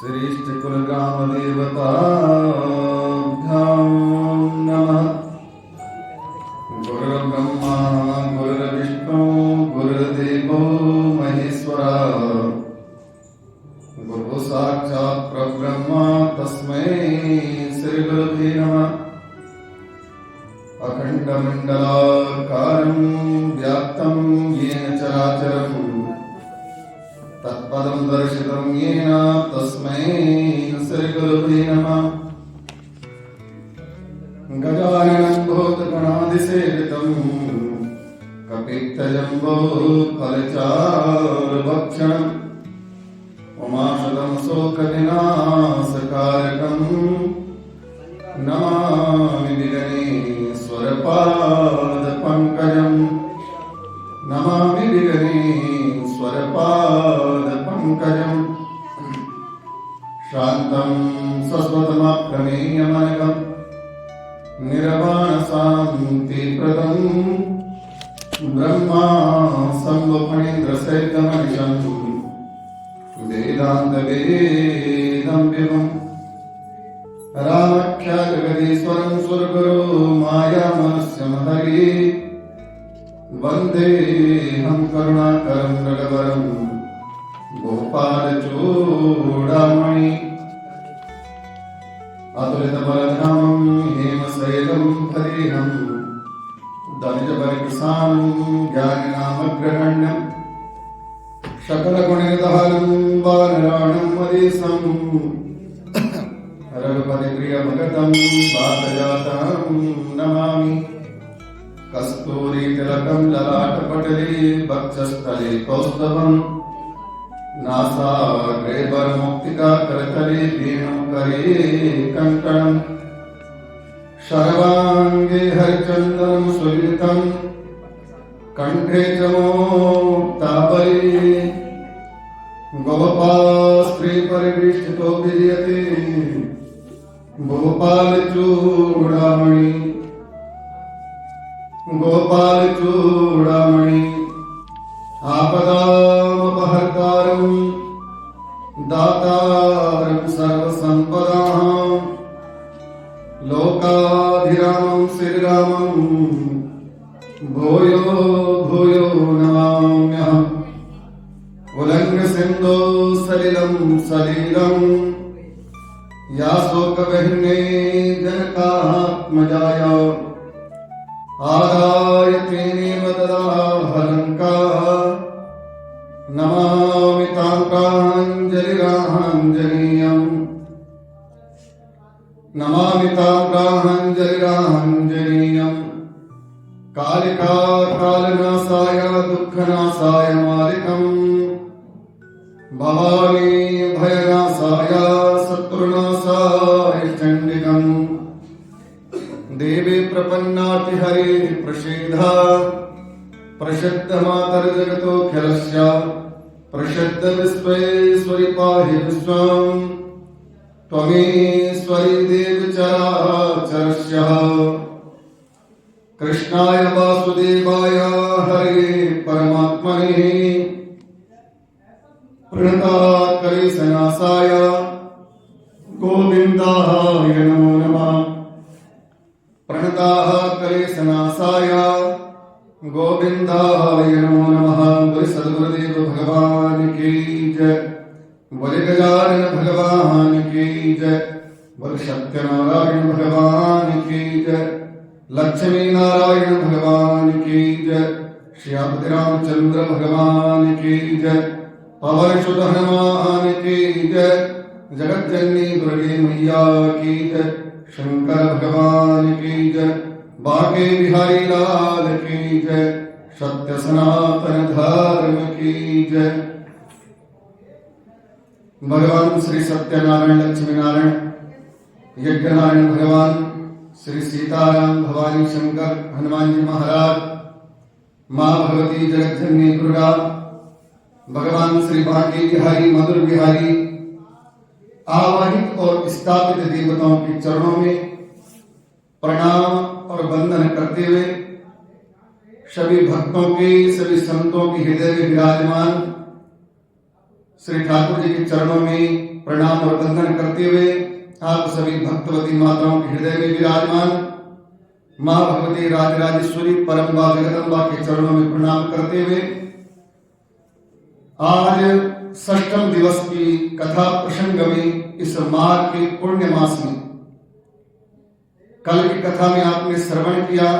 श्रीष्टकुलग्रामदेवताभ्यां नमः। गुरुर्ब्रह्मा गुरुर्विष्णु गुरुर्देवो महेश्वरा। गुरु साक्षात् परब्रह्म तस्मै श्रीगुरुवे नमः। अखण्डमण्डलाकारं व्याप्तं येन चराचरम् तत्पदं दर्शितं येन तस्मै श्रीगुरुवे नमः। गजाननं भूतगणादिसेवितं कपित्थजम्बोफलचारुभक्षणम् उमाशतं शोकविनाशकारकं नमामि विघ्नेश्वरपादपङ्कजं। नमामि विघ्नेश्वरपादपङ्कजं। शान्तं शश्वतमप्रमेयमनघं निर्वाणशान्तिप्रदं ब्रह्मा शम्भुफणीन्द्रसहितमनिशं वेदान्तवेदं विभुम् रामाख्यातगदीश्वरं सुरगुरो मायामनुष्यमहरि वन्देऽहं करुणाकरं नृगवरं गोपालचूडामणि। अतुलितबलधामं हेमशैलं हरिहं दनिजबलिकृशानं ज्ञानिनामग्रगण्यं सकलगुणनिधानं वानराणं मदीशं रघुपतिप्रियभगतं वातजातं नमामि। कस्तूरीतिलकं ललाटपटले वक्षस्थले कौस्तभं नासाग्रे वरमुक्तिका करतले वेणुकरे कङ्कणं शर्वाङ्गे हरिचन्दनं सुलितं कण्ठे च मुक्तावली। गोपालस्त्रीपरिवेष्टितो विजयते गोपालचूडामणि। गोपालचूडामणि आपदामपहर्तारं दातारं सर्वसम्पदां लोकाभिरामं श्रीरामं भूयो भूयो नमाम्यहम्। उल्लङ्घ्यसिन्धो सलिलं सलिलं या शोकवह्ने जनकात्मजाय आदाय तेनेव ददाहलङ्का। नमामि तां प्राञ्जलिराञ्जनेयम्। नमामि तां प्राञ्जलिराञ्जनेयम्। कालिका कालनाशाय दुःखनाशाय मालिकम् भवानी भयनाशाय शत्रुनाशाय चण्डिकम्। देवी प्रपन्नाति हरे प्रसीदा प्रसिद्ध मातर्जगतोऽखिलस्य प्रसिद्ध विश्वेश्वरि पाहि विश्वम्। त्वमेश्वरी देवी चराचरस्य। कृष्णाय वासुदेवाय हरे परमात्मने प्रणतात्कलेशनाशाय गोविन्दाय नमो नमः। प्रणताः क्लेशनाशाय गोविन्दाय नमो नमः। बोले सद्गुरुदेव भगवान की जय। बोले गजानन भगवान की जय। बोले सत्यनारायण भगवान की जय। लक्ष्मी नारायण भगवान की जय। श्रीपति रामचंद्र भगवान की जय। पवन सुत हनुमान की जय। जगज्जननी दुर्गे मैया की जय। शंकर भगवान की जय। बांके बिहारी लाल की जय। सत्य सनातन धर्म की जय। भगवान श्री सत्यनारायण लक्ष्मी नारायण यज्ञनारायण भगवान श्री सीताराम भवानी शंकर हनुमान जी महाराज माँ भगवती जगज्जननी दुर्गा भगवान श्री बांके बिहारी मधुर बिहारी आवाहित और स्थापित देवताओं के चरणों में प्रणाम और वंदन करते हुए सभी भक्तों के सभी संतों के हृदय में विराजमान श्री ठाकुर जी के चरणों में प्रणाम और वंदन करते हुए आप सभी भक्तवती माताओं के हृदय में विराजमान मां भगवती राजराजेश्वरी परम्बा जगदम्बा के चरणों में प्रणाम करते हुए आज षष्ठम दिवस की कथा प्रसंग में इस माघ के पुण्य मास में कल की कथा में आपने श्रवण किया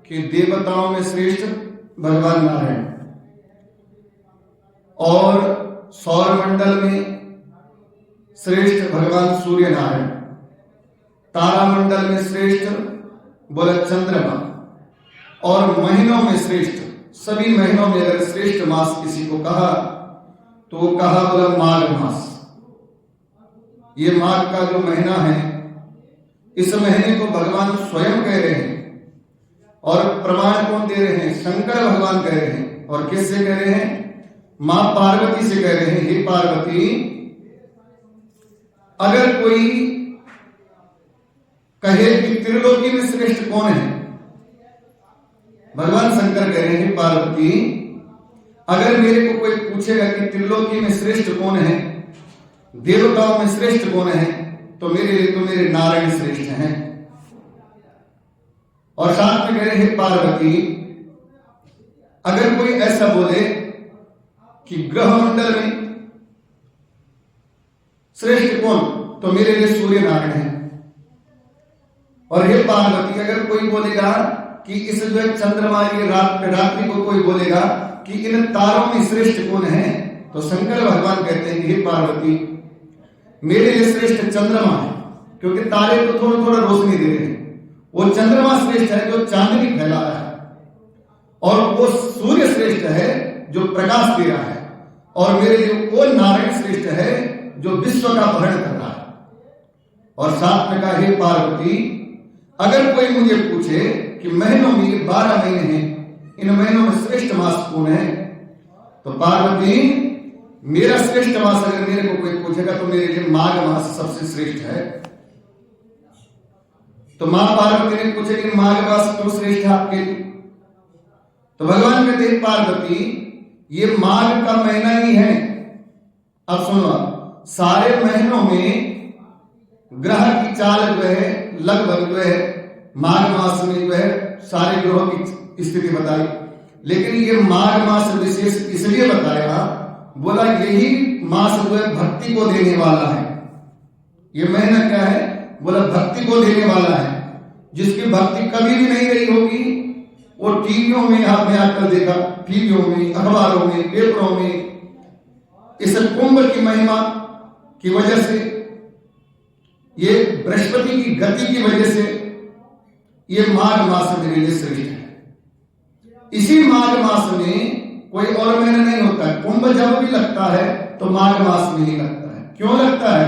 कि देवताओं में श्रेष्ठ भगवान नारायण और सौर मंडल में श्रेष्ठ भगवान सूर्य नारायण, तारा मंडल में श्रेष्ठ बोला चंद्रमा और महीनों में श्रेष्ठ, सभी महीनों में अगर श्रेष्ठ मास किसी को कहा तो वो कहा बोला माघ मास। ये माघ का जो महीना है इस महीने को भगवान स्वयं कह रहे हैं और प्रमाण कौन दे रहे हैं? शंकर भगवान कह रहे हैं। और किससे कह रहे हैं? मां पार्वती से कह रहे हैं, हे पार्वती अगर कोई कहे कि त्रिलोकी में श्रेष्ठ कौन है, भगवान शंकर कह रहे हैं पार्वती अगर मेरे को कोई पूछेगा कि त्रिलोकी में श्रेष्ठ कौन है, देवताओं में श्रेष्ठ कौन है, तो मेरे लिए तो मेरे नारायण श्रेष्ठ हैं। और साथ में कह रहे हैं पार्वती अगर कोई ऐसा बोले कि ग्रह मंडल में श्रेष्ठ कौन, तो मेरे लिए सूर्य नारायण है। और हे पार्वती अगर कोई बोलेगा कि इस जो है चंद्रमा ये रात्रि को कोई बोलेगा कि इन तारों में श्रेष्ठ कौन है, तो शंकर भगवान कहते हैं कि हे पार्वती मेरे लिए श्रेष्ठ चंद्रमा है, क्योंकि तारे तो थोड़ा थोड़ा रोशनी दे रहे हैं। वो चंद्रमा श्रेष्ठ है जो चांदनी फैला रहा है, और वो सूर्य श्रेष्ठ है जो प्रकाश दे रहा है, और मेरे लिए वो नारायण श्रेष्ठ है जो विश्व का भरण कर रहा है। और साथ में कहा हे पार्वती अगर कोई मुझे पूछे कि महीनों में ये 12 महीने हैं, इन महीनों में श्रेष्ठ मास कौन है, तो पार्वती मेरा श्रेष्ठ मास अगर मेरे को कोई पूछेगा तो मेरे लिए माघ मास सबसे श्रेष्ठ है। तो मां पार्वती ने पूछे कि माघ मास क्यों श्रेष्ठ है आपके लिए, तो भगवान कहते हैं पार्वती ये माघ का महीना ही है। अब सुनो, सारे महीनों में ग्रह की चाल जो है लगभग जो है माघ मास में जो है सारे ग्रहों की स्थिति बताई, लेकिन ये माघ मास विशेष इसलिए बताया, बोला यही मास जो है भक्ति को देने वाला है। ये महीना क्या है? बोला भक्ति को देने वाला है। जिसकी भक्ति कभी भी नहीं रही होगी वो टीवियों में आपने आजकल देखा, टीवियों में, अखबारों में, पेपरों में, इस कुंभ की महिमा की वजह से, ये बृहस्पति की गति की वजह से ये माघ मास मेरे लिए श्रेष्ठ है। इसी माघ मास में कोई और महीना नहीं होता है। कुंभ जब भी लगता है तो माघ मास में ही लगता है। क्यों लगता है?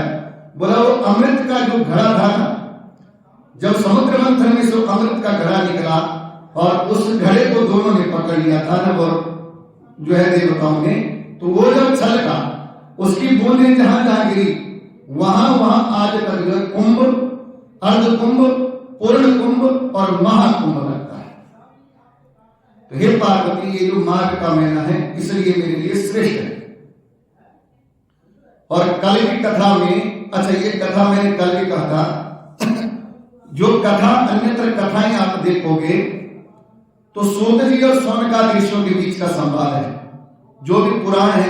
बोला वो अमृत का जो घड़ा था ना, जब समुद्र मंथन में से अमृत का घड़ा निकला और उस घड़े को दोनों ने पकड़ लिया था ना, और जो है देवताओं ने, तो वो जब छलका उसकी बूंदें जहां जहां गिरी वहां वहां आज तक जो कुंभ, अर्ध कुंभ, पूर्ण कुंभ और महाकुंभ लगता है। तो हे पार्वती ये जो माघ का महीना है इसलिए मेरे लिए श्रेष्ठ है। और कल की कथा में, अच्छा ये कथा मैंने कल भी कहा था, जो कथा अन्यत्र कथाएं आप देखोगे तो सूत जी और सौनकादिक के बीच का संवाद है, जो भी पुराण है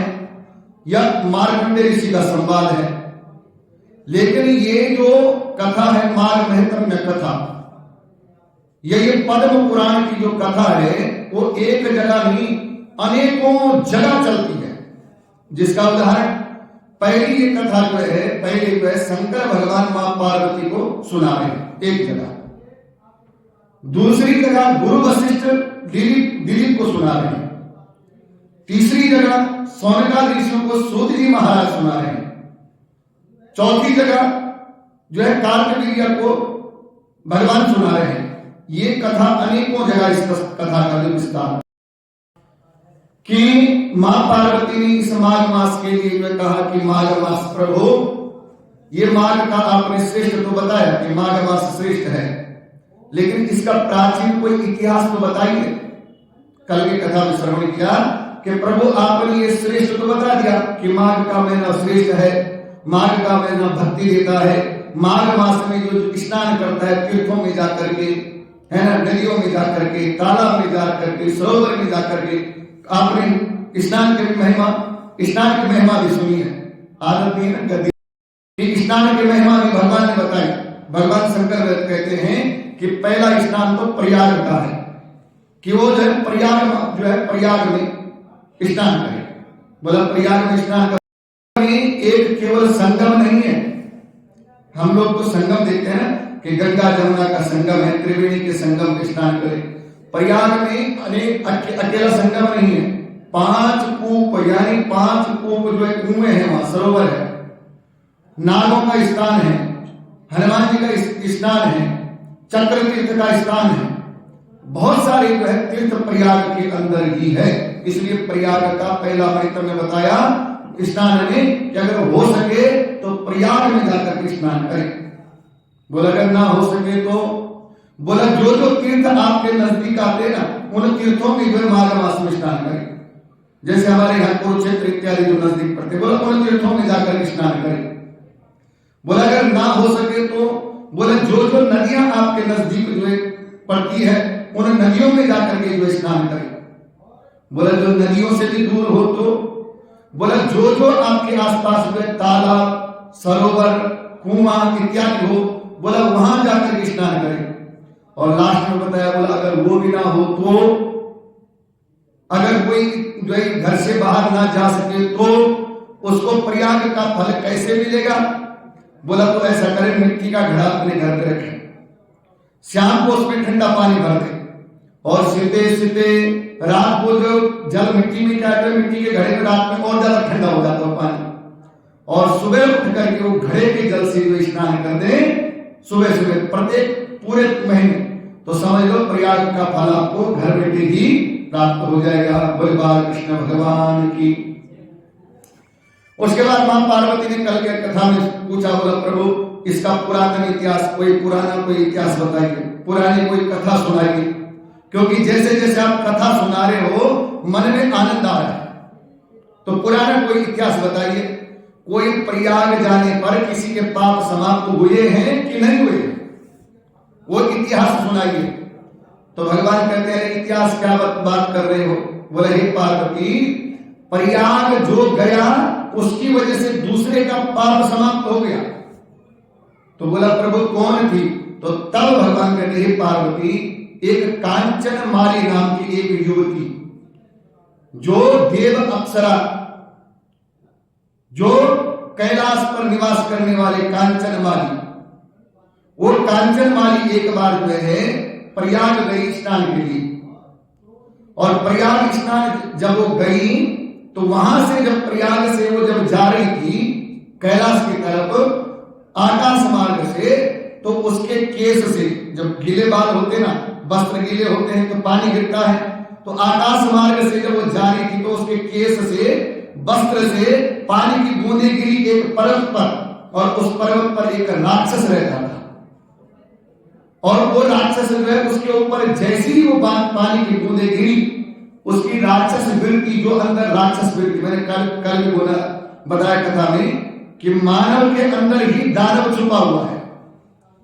या मार्कंडेय ऋषि का संवाद है। लेकिन ये जो कथा है माघ महत्म्य कथा, ये पद्म पुराण की जो कथा है वो एक जगह नहीं अनेकों जगह चलती है। जिसका उदाहरण पहली ये कथा जो है, पहले जो है शंकर भगवान मां पार्वती को सुना रहे एक जगह, दूसरी जगह गुरु वशिष्ठ दिलीप को सुना रहे हैं, तीसरी जगह सौनकादिक को सूत जी महाराज सुना रहे हैं, चौथी जगह जो है कार्तिकेय को भगवान सुना रहे हैं। ये कथा अनेकों जगह इस कथा का जो विस्तार कि मां पार्वती ने इस माघ मास के लिए जो कहा कि माघ मास प्रभु ये माघ का आपने श्रेष्ठ तो बताया कि माघ मास श्रेष्ठ है, लेकिन इसका प्राचीन कोई इतिहास तो बताइए। कल की कथा में श्रवण किया कि प्रभु आपने ये श्रेष्ठ तो बता दिया कि माघ का महीना श्रेष्ठ है, माघ का महीना भक्ति देता है। माघ मास में जो स्नान करता है तीर्थों में जाकर के, है ना, नदियों में जाकर के, तालाब में जाकर के, सरोवर में जाकर के, आपने स्नान की महिमा भी सुनी है। आदत नहीं है ना गद्दी, स्नान की महिमा भी भगवान ने बताई। भगवान शंकर कहते हैं कि पहला स्नान तो प्रयाग का है, कि वो जो है प्रयाग में स्नान करे। बोला प्रयाग में स्नान एक केवल संगम नहीं है। हम लोग तो संगम देखते हैं ना कि गंगा जमुना का संगम है, त्रिवेणी के संगम में स्नान करें। प्रयाग में अकेला संगम नहीं है, 5 कूप यानी 5 कूप जो है कुएं हैं, वहां सरोवर है, नागों का स्थान है, हनुमान जी का स्नान है, चक्र तीर्थ का स्थान है, बहुत सारे जो है तीर्थ प्रयाग के अंदर ही है। इसलिए प्रयाग का पहला महत्व में बताया स्नान में कि अगर हो सके तो प्रयाग में जाकर के स्नान करें। बोला अगर ना हो सके तो बोला जो जो तीर्थ आपके नजदीक आते हैं ना उन तीर्थों में जो माघ मास में स्नान करें। जैसे हमारे यहाँ कुरुक्षेत्र इत्यादि जो नजदीक पड़ते, बोला उन तीर्थों में जाकर के स्नान करें। बोला अगर ना हो सके तो बोला जो जो नदियां आपके नजदीक जो पड़ती है उन नदियों में जाकर के जो स्नान करें। बोला जो नदियों से भी दूर हो तो बोला जो जो आपके आसपास में तालाब, सरोवर, कुआं इत्यादि हो, बोला वहां जाकर के स्नान करें। और लास्ट में बताया बोला अगर वो भी ना हो तो, अगर कोई जो है घर से बाहर ना जा सके तो उसको प्रयाग का फल कैसे मिलेगा। बोला तो ऐसा करें मिट्टी का घड़ा अपने घर पे रखें, शाम को उसमें ठंडा पानी भर दें और सीते रात को जो जल मिट्टी में क्या है, मिट्टी के घड़े में रात में और ज्यादा ठंडा हो जाता है पानी, और सुबह उठ करके वो घड़े के जल से जो स्नान कर दे सुबह प्रत्येक पूरे महीने, तो समझ लो प्रयाग का फल आपको घर बैठे ही प्राप्त हो जाएगा। बोले बाल कृष्ण भगवान की। उसके बाद मां पार्वती ने कल के कथा में पूछा, बोला प्रभु इसका पुरातन इतिहास, कोई पुराना कोई इतिहास बताइए, पुरानी कोई कथा सुनाइए, क्योंकि जैसे जैसे आप कथा सुना रहे हो मन में आनंद आ रहा है, तो पुराना कोई इतिहास बताइए। कोई प्रयाग जाने पर किसी के पाप समाप्त हुए हैं कि नहीं हुए, वो इतिहास सुनाइए। तो भगवान कहते हैं इतिहास क्या बात कर रहे हो। बोले हे पार्वती, प्रयाग जो गया उसकी वजह से दूसरे का पाप समाप्त हो गया। तो बोला प्रभु कौन थी। तो तब भगवान कहते हैं पार्वती, एक कांचन माली नाम की एक युवती, जो देव अप्सरा, जो कैलाश पर निवास करने वाले कांचन माली, वो कांचन माली एक बार जो है प्रयाग गई स्नान के लिए। और प्रयाग स्नान जब वो गई तो वहां से जब प्रयाग से वो जब जा रही थी कैलाश की तरफ आकाश मार्ग से, तो उसके केस से, जब गीले बाल होते ना, वस्त्र गीले होते हैं तो पानी गिरता है, तो आकाश मार्ग से जब वो जा रही थी तो उसके केस से, वस्त्र से पानी की बूंदें गिरी एक पर्वत पर, और उस पर्वत पर एक राक्षस रहता था। और वो राक्षस जो है उसके ऊपर जैसी ही वो पानी की बूंदें गिरी, उसकी राक्षस वृत्ति, जो अंदर राक्षस वृत्ति, मैंने कल भी बोला, बताया कथा में कि मानव के अंदर ही दानव छुपा हुआ है।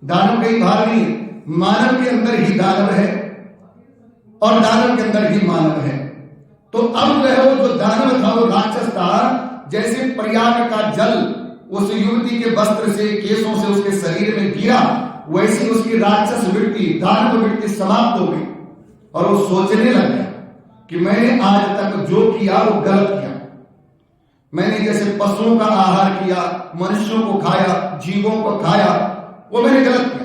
दानव कहीं बाहर नहीं है, मानव के अंदर ही दानव है और दानव के अंदर ही मानव है। तो अब जो है वो जो दानव था, वो राक्षस था, जैसे प्रयाग का जल उस युवती के वस्त्र से, केसों से उसके शरीर में गिरा, वैसी उसकी राक्षस वृत्ति, दानव वृत्ति समाप्त हो गई। और वो सोचने लग गया कि मैंने आज तक जो किया वो गलत किया। मैंने जैसे पशुओं का आहार किया, मनुष्यों को खाया, जीवों को खाया, वो मैंने गलत किया।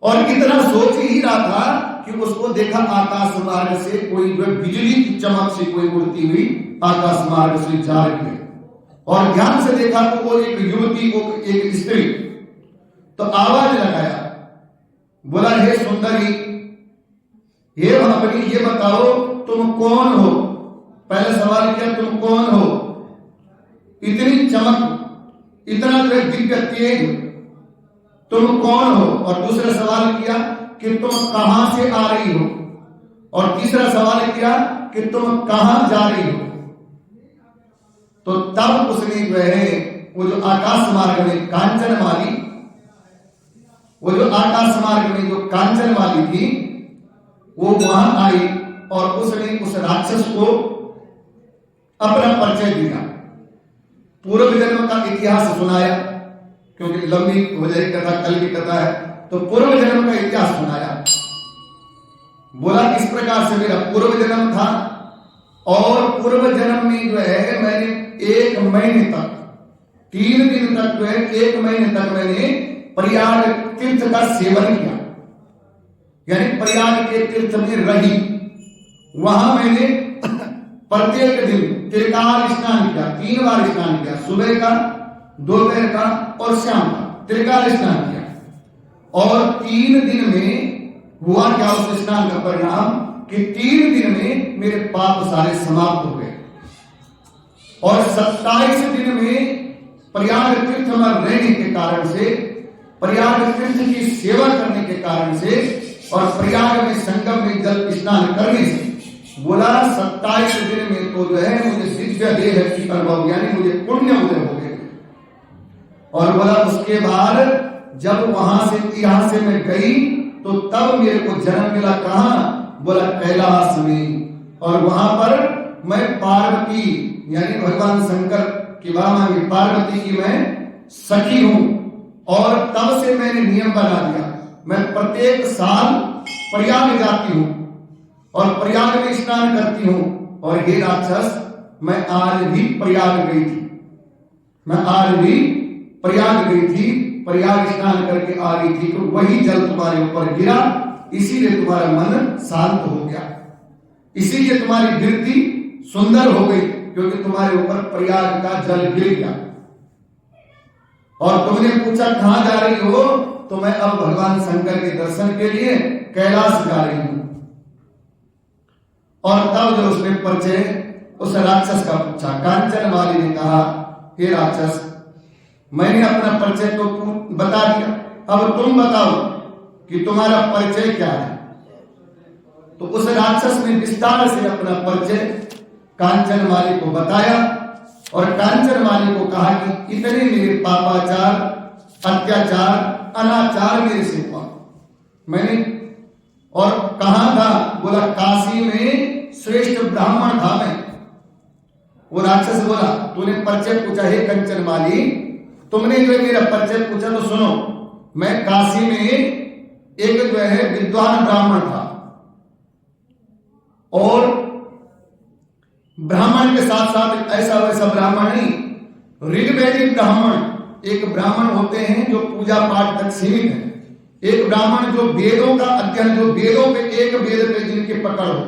और इतना सोच ही रहा था कि उसको देखा आकाश मार्ग से कोई बिजली की चमक से कोई उड़ती हुई आकाश मार्ग से जा रही है। और ध्यान से देखा तो वो एक युवती, वो एक स्त्री। तो आवाज लगाया, बोला हे सुंदरी, हे भावनी, ये बताओ तुम कौन हो। पहले सवाल किया तुम कौन हो, इतनी चमक, इतना दिव्य तेज, तुम कौन हो। और दूसरा सवाल किया कि तुम कहां से आ रही हो। और तीसरा सवाल किया कि तुम कहां जा रही हो। तो तब उसने जो है वो जो आकाश मार्ग में कांचन वाली, वो जो आकाश मार्ग में जो कांचन वाली थी, वो वहां आई और उसने उस राक्षस को अपना परिचय दिया, पूर्व जन्म का इतिहास सुनाया, क्योंकि लंबी हो जाएगी कथा, कल की कथा है, तो पूर्व जन्म का इतिहास सुनाया। बोला इस प्रकार से मेरा पूर्व जन्म था और पूर्व जन्म में जो है मैंने 1 महीने तक, 3 दिन तक जो है 1 महीने तक मैंने प्रयाग तीर्थ का सेवन किया, यानी प्रयाग के तीर्थ में रही। वहां मैंने प्रत्येक दिन त्रिकाल स्नान किया, 3 बार स्नान किया, सुबह का, दोपहर का और शाम का त्रिकाल स्नान किया। और 3 दिन में हुआ क्या उस स्नान का परिणाम कि 3 दिन में मेरे पाप सारे समाप्त हो गए। और 27 दिन में प्रयाग तीर्थ में रहने के कारण से, प्रयाग तीर्थ की सेवा करने के कारण से और प्रयाग में संगम में जल स्नान करने से, बोला 27 दिन में तो जो है मुझे दिव्य देह की अनुभव, यानी मुझे पुण्य उदय हो गए। और बोला उसके बाद जब वहां से यहाँ से मैं गई तो तब मेरे को जन्म मिला, कहां? बोला कैलाश में। और वहां पर मैं पार्वती यानी भगवान शंकर की मामा में पार्वती की मैं सखी हूं। और तब से मैंने नियम बना दिया, मैं प्रत्येक साल प्रयाग जाती हूं और प्रयाग में स्नान करती हूं। और हे राक्षस, मैं आज भी प्रयाग गई थी, मैं आज भी प्रयाग गई थी, प्रयाग स्नान करके आ रही थी, तो वही जल तुम्हारे ऊपर गिरा, इसीलिए तुम्हारा मन शांत हो गया, इसीलिए तुम्हारी वृत्ति सुंदर हो गई, क्योंकि तुम्हारे ऊपर प्रयाग का जल गिर गया। और तुमने पूछा कहां जा रही हो, तो मैं अब भगवान शंकर के दर्शन के लिए कैलाश जा रही हूं। और तब जो उसने परिचय उस राक्षस का पूछा, कांचन वाली ने कहा, हे राक्षस, मैंने अपना परिचय तो बता दिया, अब तुम बताओ कि तुम्हारा परिचय क्या है। तो उस राक्षस ने विस्तार से अपना परिचय कांचन माली को बताया और कांचन माली को कहा कि इतने मेरे पापाचार, अत्याचार, अनाचार मेरे से हुआ, मैंने। और कहां था? बोला काशी में श्रेष्ठ ब्राह्मण था मैं। वो राक्षस बोला, तूने परिचय पूछा, हे कंचन माली, तुमने जो मेरा परिचय पूछा, तो सुनो, मैं काशी में एक जो है विद्वान ब्राह्मण था, और ब्राह्मण के साथ साथ ऐसा वैसा ब्राह्मण नहीं, ऋग्वैदिक ब्राह्मण। एक ब्राह्मण होते हैं जो पूजा पाठ तक सीमित है, एक ब्राह्मण जो वेदों का अध्ययन, जो वेदों पे, एक वेद पे जिनकी पकड़ हो,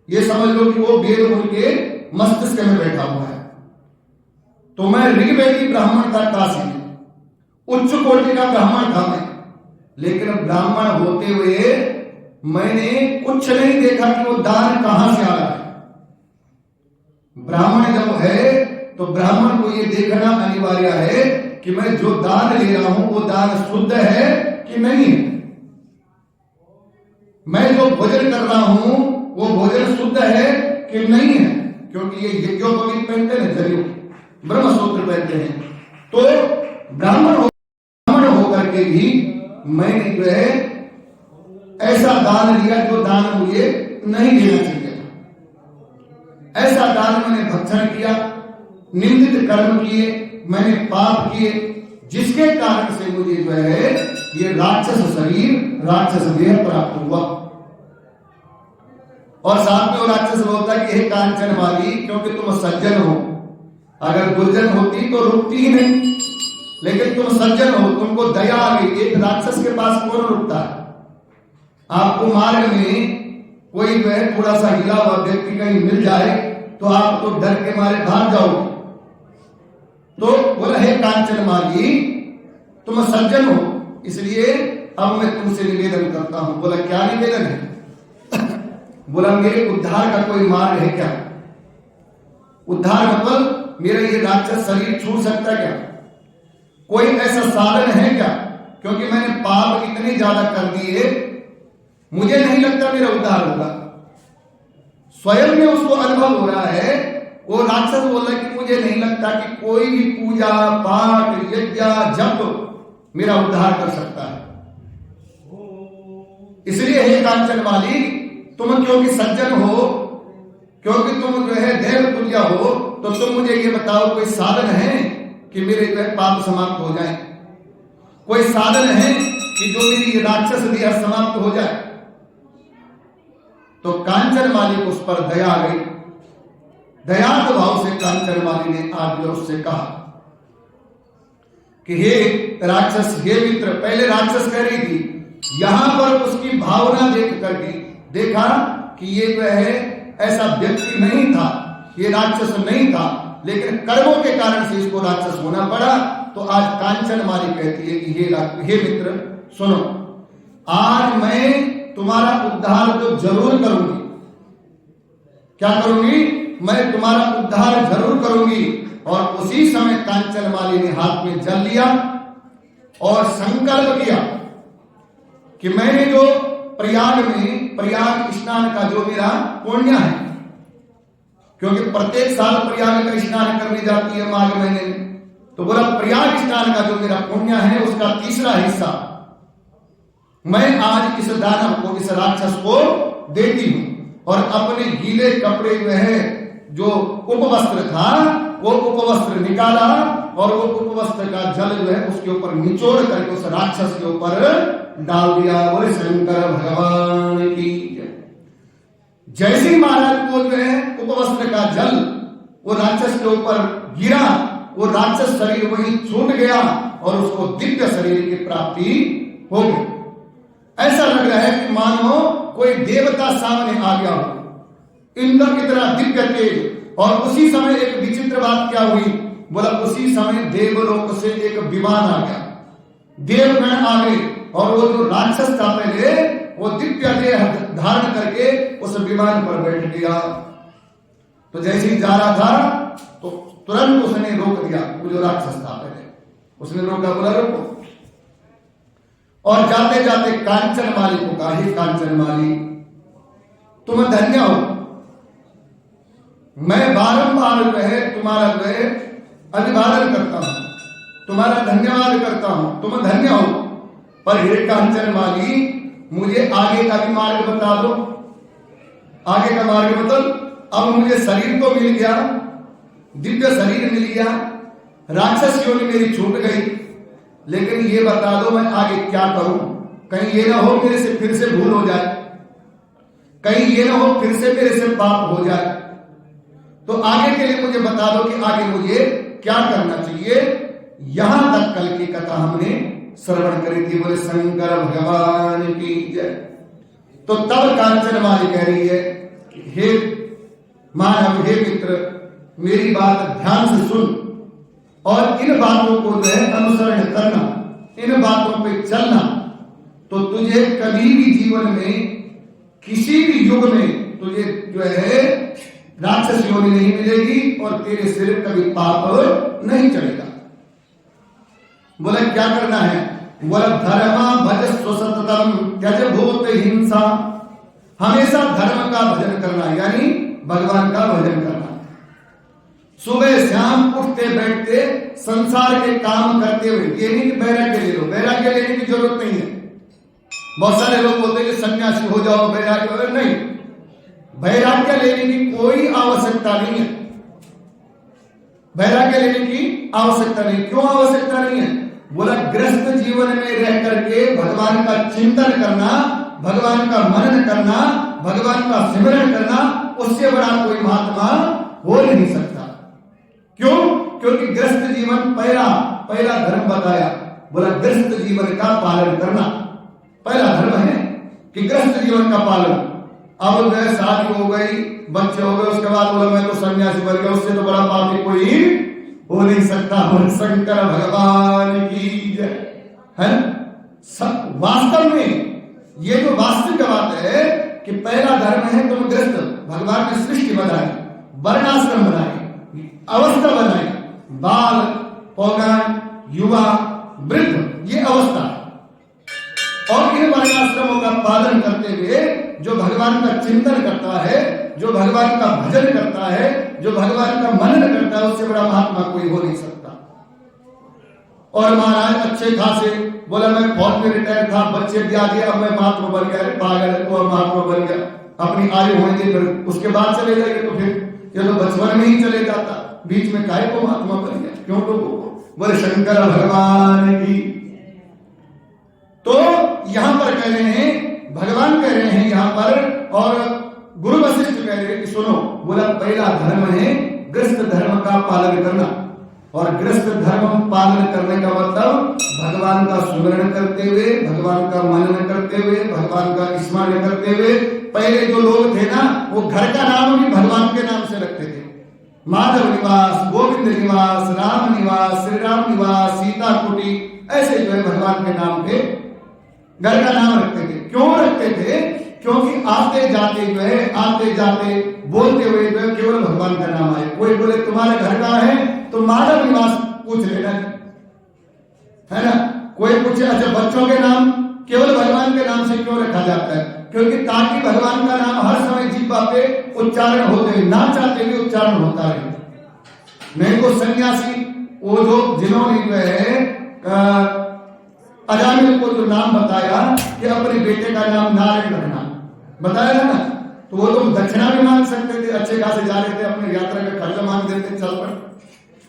ये समझ लो कि वो वेद उनके मस्तिष्क में बैठा हुआ है। तो मैं ऋग्वैदिक ब्राह्मण था काशी में, उच्च कोटि का ब्राह्मण था मैं। लेकिन ब्राह्मण होते हुए मैंने कुछ नहीं देखा कि वो दान कहां से आ रहा है। ब्राह्मण जब है तो ब्राह्मण को ये देखना अनिवार्य है कि मैं जो दान ले रहा हूं वो दान शुद्ध है कि नहीं है, मैं जो भोजन कर रहा हूं वो भोजन शुद्ध है कि नहीं है, क्योंकि ये यज्ञोपवीत पहनते हैं, जरियो ब्रह्मसूत्र पहनते हैं। तो ब्राह्मण होकर के भी मैंने जो है ऐसा दान लिया जो दान मुझे नहीं देना चाहिए था। ऐसा दान मैंने भक्षण किया, निंदित कर्म किए, मैंने पाप किए, जिसके कारण से मुझे जो है ये राक्षस शरीर, राक्षस देह प्राप्त हुआ। और साथ में वो राक्षस बोलता है कि हे कांचन वाली, क्योंकि तुम सज्जन हो, अगर दुर्जन होती तो रुकती ही नहीं, लेकिन तुम सज्जन हो, तुमको दया आ गई। एक राक्षस के पास कौन रुकता है? आपको मार्ग में कोई जो है थोड़ा सा हिला हुआ व्यक्ति कहीं मिल जाए तो आप तो डर के मारे भाग जाओगे। तो बोला, हे कांचन माली, तुम सज्जन हो, इसलिए अब मैं तुमसे निवेदन करता हूं। बोला, क्या निवेदन है? बोला, मेरे उद्धार का कोई मार्ग है क्या? उद्धार मतलब मेरा ये राक्षस शरीर छूट सकता है क्या? कोई ऐसा साधन है क्या? क्योंकि मैंने पाप इतने ज्यादा कर दिए, मुझे नहीं लगता मेरा उद्धार होगा। स्वयं में उसको अनुभव हो रहा है वो राक्षस बोला कि मुझे नहीं लगता कि कोई भी पूजा पाठ यज्ञ जप मेरा उद्धार कर सकता है। इसलिए हे कांचन वाली, तुम क्योंकि सज्जन हो, क्योंकि तुम जो है देव तुल्य हो, तो तुम मुझे ये बताओ कोई साधन है कि मेरे जो है पाप समाप्त हो जाए? कोई साधन है कि जो मेरी राक्षस देह समाप्त हो जाए? तो कांचन वाली को उस पर दया आ गई। दयार्थ भाव से कांचन वाली ने आगे उससे कहा कि हे राक्षस, हे मित्र। पहले राक्षस कह रही थी, यहां पर उसकी भावना देख करके देखा कि ये जो है ऐसा व्यक्ति नहीं था, ये राक्षस नहीं था, लेकिन कर्मों के कारण से इसको राक्षस होना पड़ा। तो आज कांचन माली कहती है कि हे मित्र सुनो, आज मैं तुम्हारा उद्धार तो जरूर करूंगी। क्या करूंगी? मैं तुम्हारा उद्धार जरूर करूंगी। और उसी समय कांचन माली ने हाथ में जल लिया और संकल्प किया कि मैंने जो प्रयाग स्नान का जो मेरा पुण्य है, क्योंकि प्रत्येक साल प्रयाग का स्नान करने जाती है माघ महीने में, तो बोला प्रयाग स्नान का जो मेरा पुण्य है उसका तीसरा हिस्सा मैं आज इस दानव को, इस राक्षस को देती हूं। और अपने गीले कपड़े में जो उपवस्त्र था वो उपवस्त्र निकाला और वो उपवस्त्र का जल जो है उसके ऊपर निचोड़ करके उस राक्षस के ऊपर डाल दिया। बोले शंकर भगवान की। जैसे ही महाराज को जो है उपवस्त्र का जल वो राक्षस के ऊपर गिरा, वो राक्षस शरीर वही छूट गया और उसको दिव्य शरीर की प्राप्ति हो गई। ऐसा लग रहा है कि मानो कोई देवता सामने आ गया हो, इंद्र की तरह दिव्य तेज। और उसी समय एक विचित्र बात क्या हुई? बोला उसी समय देवलोक से एक विमान आ गया, देवगण आ गए और वो जो राक्षस था पहले वो दिव्य देह धारण करके उस विमान पर बैठ गया। तो जैसे ही जा रहा था तो तुरंत उसने रोक दिया, वो जो राक्षस था पहले उसने रोका, बोला रोको। और जाते जाते कांचन माली को कहा, हे कांचन माली, तुम धन्य हो, मैं बारंबार जो है तुम्हारा जो है अभिवादन करता हूं, तुम्हारा धन्यवाद करता हूं, तुम धन्य हो। पर हे कांचन माली, मुझे आगे का भी मार्ग बता दो। आगे का मार्ग मतलब अब मुझे शरीर तो मिल गया, दिव्य शरीर मिल गया, राक्षस योनि मेरी छूट गई, लेकिन ये बता दो मैं आगे क्या करूं? कहीं ये ना हो मेरे से फिर से भूल हो जाए, कहीं ये ना हो फिर से मेरे से पाप हो जाए। तो आगे के लिए मुझे बता दो कि आगे मुझे क्या करना चाहिए। यहां तक कल की कथा हमने श्रवण करी थी। बोले शंकर भगवान की जय। तो तब कांचन माली कह रही है कि हे मानव, हे मित्र, मेरी बात ध्यान से सुन और इन बातों को जो है अनुसरण करना, इन बातों पे चलना, तो तुझे कभी भी जीवन में किसी भी युग में तुझे जो है राक्षस योनि नहीं मिलेगी और तेरे सिर कभी पाप नहीं चढ़ेगा। बोले क्या करना है? बोला धर्मा भज स्वसततम त्यज भूत हिंसा। हमेशा धर्म का भजन करना, यानी भगवान का भजन करना। सुबह शाम उठते बैठते संसार के काम करते हुए, ये नहीं कि वैराग्य ले लो, वैराग्य लेने की जरूरत नहीं है। बहुत सारे लोग बोलते हैं कि सन्यासी हो जाओ, वैराग्य, नहीं, वैराग्य लेने की कोई आवश्यकता नहीं है। वैराग्य लेने की आवश्यकता नहीं। क्यों आवश्यकता नहीं है? बोला गृहस्थ जीवन में रह करके भगवान का चिंतन करना, भगवान का मनन करना, भगवान का सिमरन करना, उससे बड़ा कोई महात्मा हो नहीं सकता। क्यों? क्योंकि गृहस्थ जीवन पहला धर्म बताया। बोला गृहस्थ जीवन का पालन करना पहला धर्म है कि गृहस्थ जीवन का पालन। अब जो शादी हो गई, बच्चे हो गए, उसके बाद बोला मैं तो सन्यासी बन गया, उससे तो बड़ा पापी कोई हो नहीं सकता। शंकर भगवान की जय। है सब वास्तव में ये जो वास्तविक बात है कि पहला धर्म है तुम गृहस्थ, भगवान ने सृष्टि बनाई, वर्णाश्रम बनाई, अवस्था बनाई, बाल, पौगण, युवा, वृद्ध, ये अवस्था है। और इन वर्णाश्रमों का पालन करते हुए जो भगवान का चिंतन करता है, जो भगवान का भजन करता है, जो भगवान का मनन करता है उससे बड़ा महात्मा कोई हो नहीं सकता। और महाराज अच्छे खासे बोला मैं फौज में रिटायर था, बच्चे भी आ गए, अब मैं महात्मा बन गया। पागल है तो महात्मा बन गया, अपनी आयु होने दे, फिर उसके बाद चले जाएंगे। तो फिर ये तो बचपन में ही चले जाता, बीच में काहे को महात्मा बन गया, क्यों लोगों को? बोले शंकर भगवान की। तो यहां पर कह रहे हैं, भगवान कह रहे हैं यहां पर, और गुरु वशिष्ठ कह रहे हैं कि सुनो, बोला पहला धर्म है गृहस्थ धर्म का पालन करना। और गृहस्थ धर्म पालन करने का मतलब भगवान का सुमिरन करते हुए, भगवान का मनन करते हुए, भगवान का स्मरण करते हुए। पहले जो लोग थे ना, वो घर का नाम भी भगवान के नाम से रखते थे। माधव निवास, गोविंद निवास, राम निवास, श्री राम निवास, सीता कुटी, ऐसे जो है भगवान के नाम पे घर का नाम रखते थे। क्यों रखते थे? क्योंकि आते जाते जो है, आते जाते बोलते हुए जो है केवल भगवान का नाम आए। कोई बोले तुम्हारे घर का है तो माधव निवास पूछ लेना, है ना। कोई पूछे अच्छा बच्चों के नाम केवल भगवान के नाम से क्यों रखा जाता है? क्योंकि ताकि भगवान का नाम हर समय जिह्वा पे उच्चारण होते, ना चाहते हुए उच्चारण होता रहे। नहीं तो सन्यासी वो जो जिन्होंने जो है अजामिल को जो नाम बताया कि अपने बेटे का नाम नारायण रखना, बताया ना, तो वो तो दक्षिणा भी मांग सकते थे, अच्छे खासे जा रहे थे, अपने यात्रा का खर्चा मांग देते चल पड़।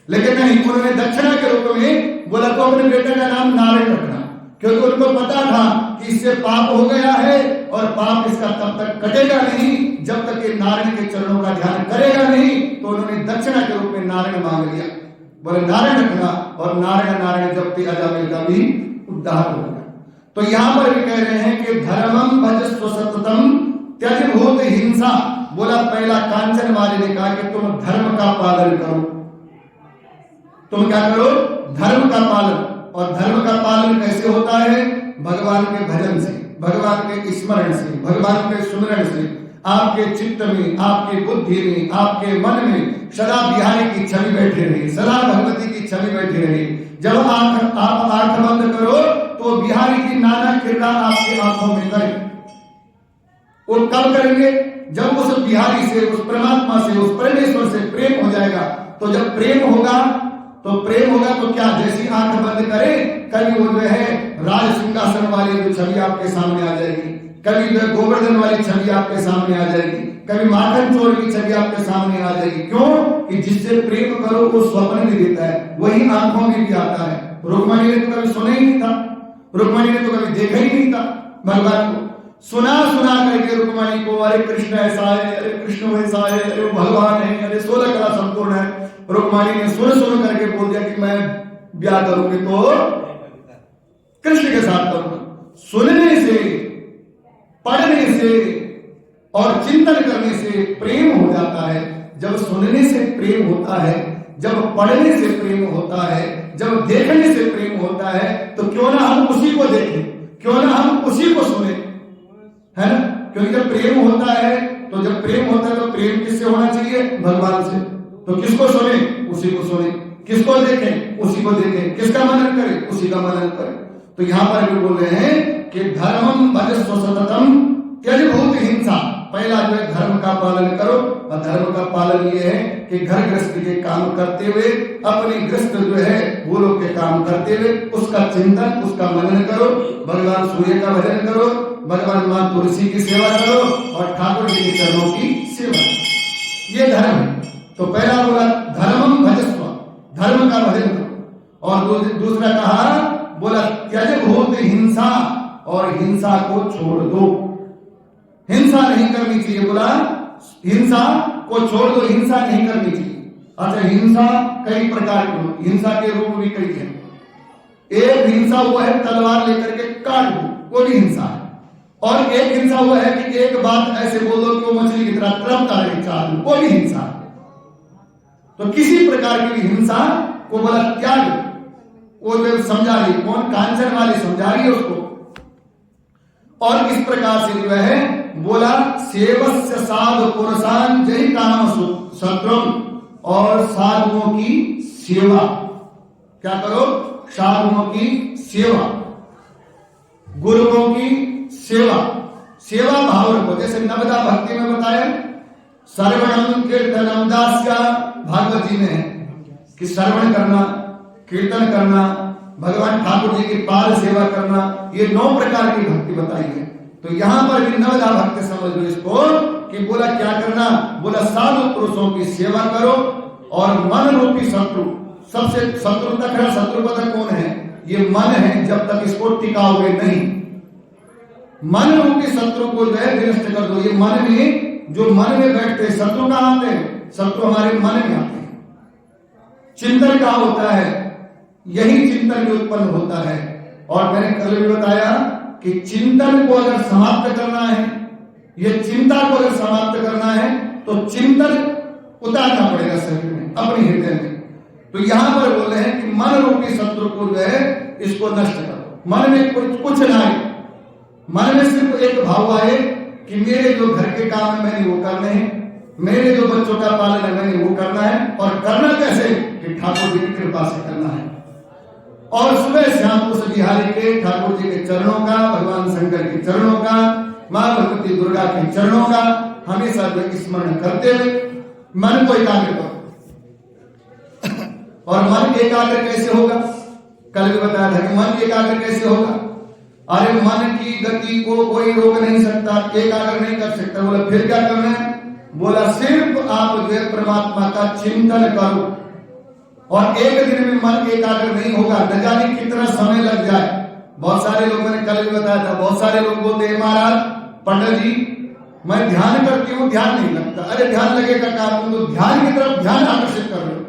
लेकिन नहीं, उन्होंने दक्षिणा के रूप में बोला तो अपने बेटे का नाम नारायण रखना, क्योंकि उनको पता था कि इससे पाप हो गया है और पाप इसका तब तक कटेगा नहीं जब तक ये नारायण के चरणों का ध्यान करेगा नहीं। तो उन्होंने दक्षिणा के रूप में नारायण मांग लिया, बोले नारायण रखना, और नारायण नारायण जपते अजामिल का भी उद्धार हो गया। तो यहां पर भी कह रहे हैं कि धर्मम भजस्व सततम त्यज भूत हिंसा। बोला पहला कांचन वाले ने कहा कि तुम धर्म का पालन करो। तुम क्या करो? धर्म का पालन। और धर्म का पालन कैसे होता है? भगवान के भजन से, भगवान के स्मरण से, भगवान के सुमिरन से। आपके चित्त में, आपकी बुद्धि में, आपके मन में सदा बिहारी की छवि बैठी रही, सदा भगवती की छवि बैठी रही। जब आप आंख बंद करो तो बिहारी की नाना किरदार आपकी आंखों में करें। वो कब करेंगे? जब उस बिहारी से, उस परमात्मा से, उस परमेश्वर से प्रेम हो जाएगा। तो जब प्रेम होगा तो क्या, जैसी आंख बंद करे कभी वो जो है राज सिंहासन वाली जो छवि आपके सामने आ जाएगी, कभी जो है गोवर्धन वाली छवि आपके सामने आ जाएगी, कभी माखन चोर की छवि आपके सामने आ जाएगी। क्यों? कि जिससे प्रेम करो वो स्वप्न भी देता है, वही आंखों में भी आता है। रुक्मणी ने तो कभी सुना ही नहीं था, रुक्मणी ने तो कभी देखा ही नहीं था भगवान को। सुना करके रुक्मणी को अरे कृष्ण ऐसा है, अरे कृष्ण वैसा है, अरे वो भगवान है, अरे 16 कला संपूर्ण है। रुक्मणी ने सुन करके बोल दिया कि मैं ब्याह करूंगी तो कृष्ण के साथ करूंगा। सुनने से, पढ़ने से और चिंतन करने से प्रेम हो जाता है। जब सुनने से प्रेम होता है, जब पढ़ने से प्रेम होता है, जब देखने से प्रेम होता है, तो क्यों ना हम उसी को देखें, क्यों ना हम उसी को सुने, है ना। क्योंकि जब प्रेम होता है तो प्रेम किससे होना चाहिए? भगवान से। तो किसको सुने? उसी को सुने। किसको देखें? उसी को देखें। किसका मनन करें? उसी का मनन करें। तो यहां पर भी बोल रहे हैं कि धर्मम भजस्व सततम त्यज भूत हिंसा। पहला जो है धर्म का पालन करो, और धर्म का पालन ये है कि घर गृहस्थ के काम करते हुए, अपनी गृहस्थ जो है भूलों के काम करते हुए उसका चिंतन, उसका मनन करो, भगवान सूर्य का भजन करो, भगवान मां तुलसी की सेवा करो और ठाकुर जी के चरणों की सेवा। ये धर्म है। तो पहला बोला धर्मम भजस्व, धर्म का भजन करो। और दूसरा कहा, बोला त्यज भूत हिंसा, और हिंसा को छोड़ दो। हिंसा नहीं करनी चाहिए। बोला हिंसा को छोड़ दो, हिंसा नहीं करनी चाहिए। अच्छा, हिंसा कई प्रकार की, हिंसा के रूप भी कई हैं। एक हिंसा वो है तलवार लेकर के काट दो, वो भी हिंसा है। और एक हिंसा वो है कि एक बात ऐसे बोल दो कि वो मछली की तरह तड़पता रहे चाल, वो भी हिंसा है। तो किसी प्रकार की भी हिंसा को बोला त्याग। वो जो समझा रही, कौन? कांचन वाली समझा रही है उसको। और इस प्रकार से जो है बोला सेवस्य साधु पुरुषान जय काम शत्रुम, और साधुओं की सेवा। क्या करो? साधुओं की सेवा, गुरुओं की सेवा। सेवा भाव रखो। जैसे नवदा भक्ति में बताया, श्रवणम कीर्तनम दास का भागवत जी में है कि श्रवण करना, कीर्तन करना, भगवान ठाकुर जी की पाद सेवा करना, ये 9 प्रकार की भक्ति बताई है। तो यहाँ पर भी नवधा भक्ति समझ लो इसको कि बोला क्या करना, बोला साधु पुरुषों की सेवा करो और मन रूपी शत्रु, सबसे शत्रु तक है, शत्रु पता कौन है, ये मन है। जब तक इसको टिकाओगे नहीं, मन रूपी शत्रु को जो है विनष्ट कर दो। ये मन में जो मन में बैठते शत्रु कहां आते हैं, शत्रु हमारे मन में आते हैं। चिंतन कहां होता है, यही चिंतन में उत्पन्न होता है। और मैंने कल भी बताया कि चिंतन को अगर समाप्त करना है, ये चिंता को अगर समाप्त करना है तो चिंतन उतारना पड़ेगा शरीर में, अपने हृदय में। तो यहां पर बोल रहे हैं कि मन रूपी शत्रु को जो है इसको नष्ट करो। मन में कुछ ना आए, मन में सिर्फ एक भाव आए कि मेरे जो घर के काम है मैंने वो करने हैं, मेरे जो बच्चों का पालन है मैंने वो करना है। और करना कैसे, कि ठाकुर जी की कृपा से करना है। और सुबह शाम उस बिहारी के ठाकुर जी के चरणों का, भगवान शंकर के चरणों का, मां भगवती दुर्गा के चरणों का हमेशा जो स्मरण करते हुए मन को एकाग्र करो। और मन एकाग्र कैसे होगा, कल भी बताया था कि मन एकाग्र कैसे होगा। अरे मन की गति को कोई रोक नहीं सकता, एकाग्र नहीं कर सकता। बोला फिर क्या करना है, बोला सिर्फ आप जो है परमात्मा का चिंतन करो। और एक दिन में मन एकाग्र नहीं होगा, न जाने कितना समय लग जाए। बहुत सारे लोग, मैंने कल भी बताया था, बहुत सारे लोग बोलते हैं महाराज पंडित जी मैं ध्यान करती हूँ, ध्यान नहीं लगता। अरे ध्यान लगेगा क्या, तुम तो ध्यान की तरफ ध्यान आकर्षित कर रहे हो।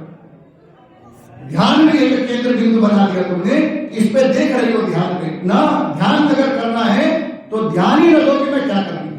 ध्यान में एक केंद्र बिंदु बना दिया तुमने, इस पे देख रही हो ध्यान पे ना। ध्यान अगर करना है तो ध्यान ही रखो कि मैं क्या कर रही हूं।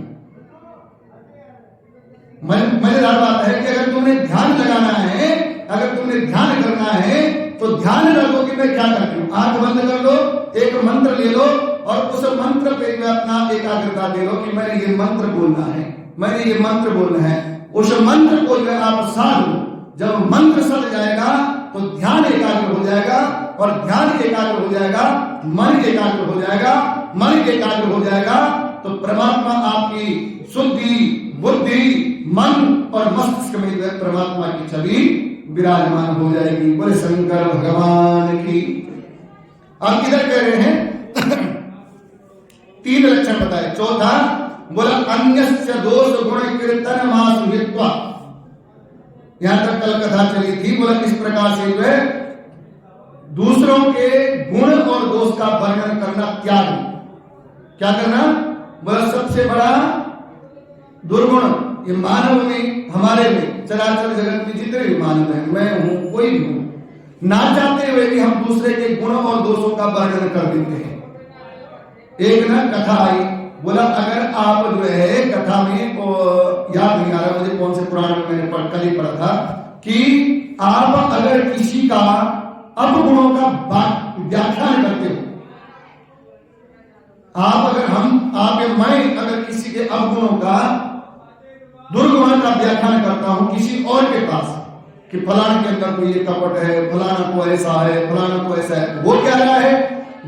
मजेदार बात है कि अगर तुमने ध्यान लगाना है, अगर तुमने ध्यान करना है तो ध्यान रखो कि मैं क्या कर रही हूं। आंख बंद कर लो, एक मंत्र ले लो और उस मंत्र पे अपना एकाग्रता दे लो कि मैंने ये मंत्र बोलना है, मैंने ये मंत्र बोलना है। उस मंत्र को जो आप साध लो। जब मंत्र सज जाएगा तो ध्यान एकाग्र हो जाएगा, और ध्यान एकाग्र हो जाएगा, मन एकाग्र हो जाएगा, मन एकाग्र हो जाएगा तो परमात्मा आपकी शुद्धि, बुद्धि, मन और मस्तिष्क में जो है परमात्मा की छवि विराजमान हो जाएगी। बोले शंकर भगवान की। अब इधर कह रहे हैं 3 लक्षण बताए। चौथा बोला अन्यस्य दोष गुण कीर्तन मासु हित्वा। यहां तक कल कथा चली थी। बोला इस प्रकार से जो है दूसरों के गुण और दोष का वर्णन करना त्याग। क्या करना, बोला सबसे बड़ा दुर्गुण ये मानव में, हमारे में, चराचर जगत में जितने भी मानव हैं, मैं हूं, कोई भी हूं, ना चाहते हुए भी हम दूसरे के गुणों और दोषों का वर्णन कर देते हैं। एक ना कथा आई, बोला अगर आप जो है कथा में, याद नहीं आ रहा मुझे कौन से पुराण में मैंने कल ही पढ़ा था, कि आप अगर किसी का अवगुणों का व्याख्यान करते हो, आप या मैं अगर किसी के अवगुणों का, दुर्गुणों का व्याख्यान करता हूं किसी और के पास कि फलाने के अंदर तो ये कपट है, फलाना को ऐसा है, फलाना को ऐसा है, वो क्या रहा है,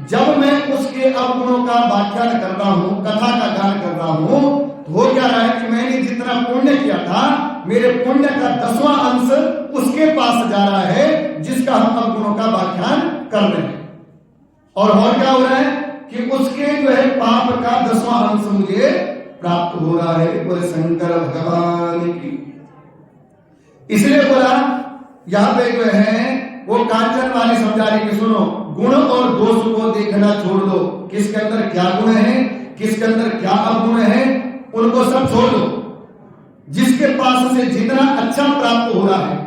जब मैं उसके अवगुणों का व्याख्यान कर रहा हूं, कथा का गान कर रहा हूं, तो वो क्या रहा है कि मैंने जितना पुण्य किया था, मेरे पुण्य का 10वां अंश उसके पास जा रहा है जिसका हम अवगुणों का व्याख्यान कर रहे हैं। और क्या हो रहा है कि उसके जो है पाप का 10वां अंश मुझे प्राप्त हो रहा है। बोले शंकर भगवान की। इसलिए बोला यहां पे जो है वो कांचन वाली समझा रही कि सुनो, गुण और दोष को देखना छोड़ दो, किसके अंदर क्या गुण है, किसके अंदर क्या अवगुण है, उनको सब छोड़ दो। जिसके पास से जितना अच्छा प्राप्त हो रहा है,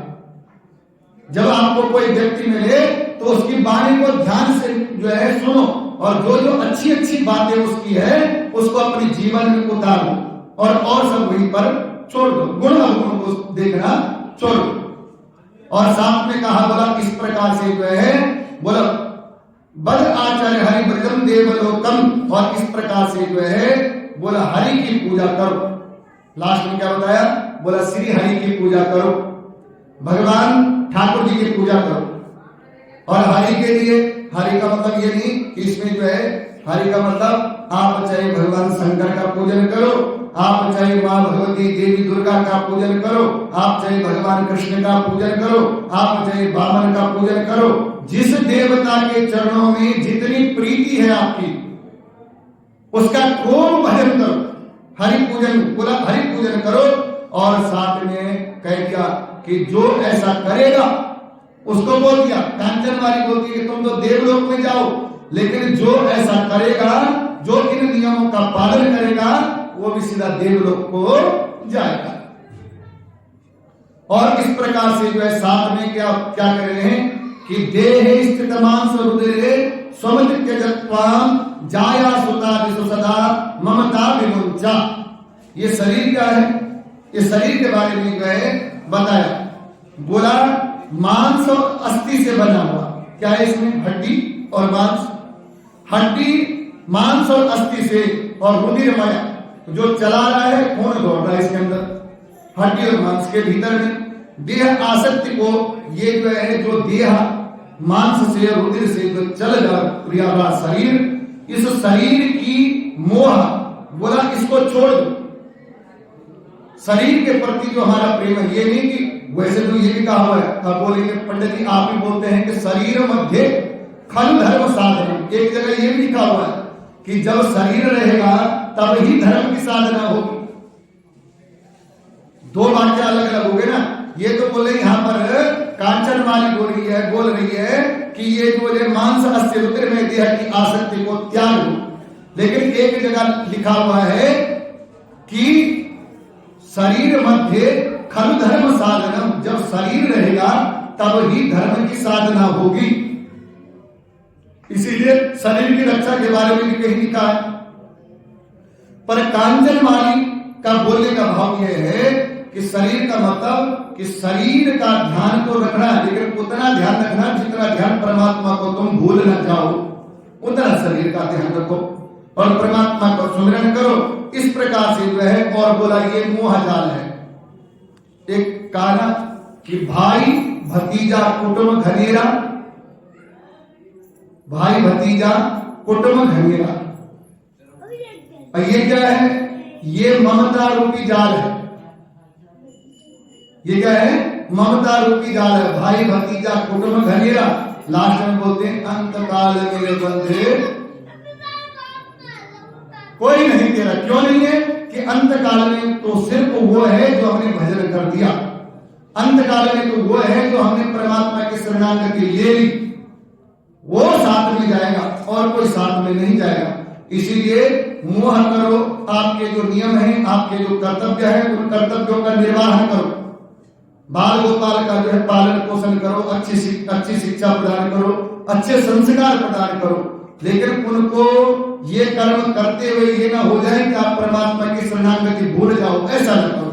जब आपको कोई व्यक्ति मिले तो उसकी वाणी को ध्यान से जो है सुनो, और जो अच्छी अच्छी बातें उसकी है उसको अपने जीवन में उतार दो, और सब वहीं पर छोड़ दो, गुण अवगुण को देखना छोड़ दो। और साथ में कहा, बोला इस प्रकार से जो है, बोला बद आचार्य हरि ब्रजम देवलोकम, और इस प्रकार से जो है बोला हरि की पूजा करो। लास्ट में क्या बताया, बोला श्री हरि की पूजा करो, भगवान ठाकुर जी की पूजा करो। और हरि के लिए हरि का मतलब ये नहीं कि इसमें जो है हरि का मतलब आप चाहे भगवान शंकर का पूजन करो, आप चाहे माँ भगवती देवी दुर्गा का पूजन करो, आप चाहे भगवान कृष्ण का पूजन करो, आप चाहे वामन का पूजन करो, जिस देवता के चरणों में जितनी प्रीति है आपकी उसका खूब भजन करो, हरि पूजन बोला, हरि पूजन करो। और साथ में कह दिया कि जो ऐसा करेगा उसको बोल दिया, कांचन वाली बोलती है कि तुम तो देवलोक में जाओ, लेकिन जो ऐसा करेगा, जो इन नियमों का पालन करेगा, वो भी सीधा देवलोक को जाएगा। और इस प्रकार से जो है साथ में क्या क्या कर रहे हैं कि देहे स्थित मांस रुद्रे स्वमृत्य जत्वाम जाया सुता सदा ममता विमुंचा। ये शरीर क्या है, ये शरीर के बारे में जो है बताया, बोला मांस और अस्थि से बना हुआ। क्या है इसमें? हड्डी और मांस, हड्डी मांस और अस्थि से, और रुधिरमय जो चला रहा है, खून दौड़ रहा है इसके अंदर, हड्डी और मांस के भीतर में। देह आसक्ति को, ये जो है जो देह मांस से रुधिर से जो चल रहा शरीर, इस शरीर की मोह, बोला इसको छोड़ दो। शरीर के प्रति जो हमारा प्रेम है, ये नहीं कि वैसे तो ये भी कहा हुआ है, आप बोलेंगे पंडित जी आप ही बोलते हैं कि शरीर मध्य खल धर्म साधन, एक जगह ये भी लिखा हुआ है कि जब शरीर रहेगा तब ही धर्म की साधना होगी। दो बातें अलग अलग हो गए ना। ये तो बोले यहाँ पर कांचन वाली बोल रही है कि ये जो मांस अस्थि रुधिर में देह की आसक्ति को त्याग दो, लेकिन एक जगह लिखा हुआ है कि शरीर मध्य खलु धर्म साधनम, जब शरीर रहेगा तब ही धर्म की साधना होगी। इसीलिए शरीर की रक्षा के बारे में भी कहीं लिखा है। पर कांचन वाली का बोलने का भाव यह है कि शरीर का मतलब कि शरीर का ध्यान तो रखना है, लेकिन उतना ध्यान रखना जितना ध्यान परमात्मा को तुम भूल न जाओ, उतना शरीर का ध्यान रखो और परमात्मा को सुमिरन करो। इस प्रकार से जो है, और बोला ये मोह जाल है। एक कहा कि भाई भतीजा कुटुंब घनेरा, भाई भतीजा कुटुंब घनेरा, और ये क्या है? ये ममता रूपी जाल है। ये क्या है? ममता रूपी जाल है। भाई भतीजा कुटुंब घनेरा, लास्ट में बोलते हैं अंत काल मेरे बंधे कोई नहीं तेरा। क्यों नहीं है? कि अंत काल में तो सिर्फ वो है जो हमने भजन कर दिया, अंत काल में तो वो है जो हमने परमात्मा की शरणागति ले ली, वो साथ में जाएगा और कोई साथ में नहीं जाएगा। इसीलिए मोह करो, आपके जो नियम है, आपके जो कर्तव्य है, उन कर्तव्यों का निर्वाह करो। बाल गोपाल का जो है पालन पोषण करो, अच्छी शिक्षा प्रदान करो, अच्छे संस्कार प्रदान करो, लेकिन उनको ये कर्म करते हुए ये ना हो जाए कि आप परमात्मा की शरणागति भूल जाओ, ऐसा न करो।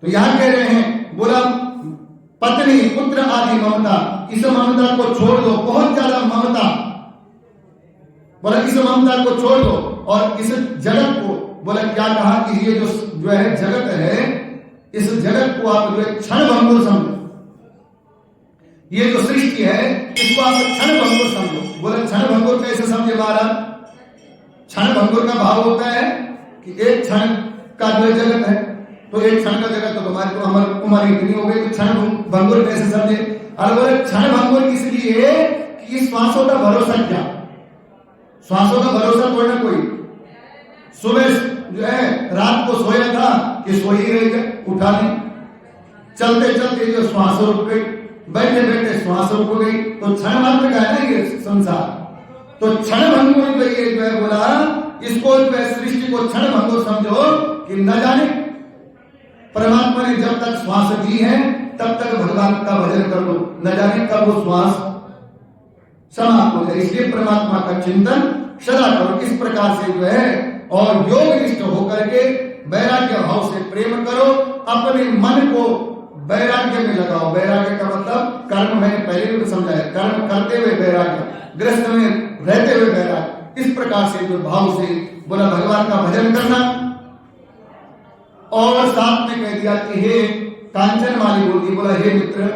तो यहां कह रहे हैं, बोला पत्नी पुत्र आदि ममता, इस ममता को छोड़ दो, बहुत ज्यादा ममता, बोला इस ममता को छोड़ दो। और इस जगत को, बोला क्या कहा कि ये जो है जगत है, इस जगत को आप जो है क्षण भंगुर समझो। ये जो सृष्टि है इसको आप क्षण भंगुर समझो। बोले क्षण भंगुर कैसे समझे महाराज? क्षण भंगुर का भाव होता है कि एक क्षण का जो जगत है, तो एक क्षण का जगत तो हमारी तो उम्र इतनी हो गई, तो क्षण भंगुर कैसे समझे? और बोले क्षण भंगुर इसलिए कि इस श्वासों का भरोसा क्या, श्वासों का भरोसा कोई ना कोई। सुबह जो है रात को सोया था कि सो ही रह गया, उठा नहीं, चलते चलते जो श्वास रुक गई, बैठे बैठे श्वास रुक गई, तो क्षण मात्र का है ना ये संसार। तो क्षण भंगुर जो है बोला, इसको जो है सृष्टि को क्षण भंगुर समझो कि न जाने परमात्मा ने जब तक श्वास दी है तब तक भगवान का भजन कर लो, न जाने कब वो श्वास समाप्त हो जाए। इसलिए परमात्मा का चिंतन सदा करो। इस प्रकार से जो है और योग निष्ठ होकर के वैराग्य भाव से प्रेम करो, अपने मन को वैराग्य में लगाओ। वैराग्य का मतलब कर्म, मैंने पहले भी समझाया, कर्म करते हुए वैराग्य, गृहस्थ में रहते हुए वैराग्य। इस प्रकार से जो भाव से बोला भगवान का भजन करना। और साथ में कह दिया कि हे कांचन वाली बोली, बोला हे मित्र,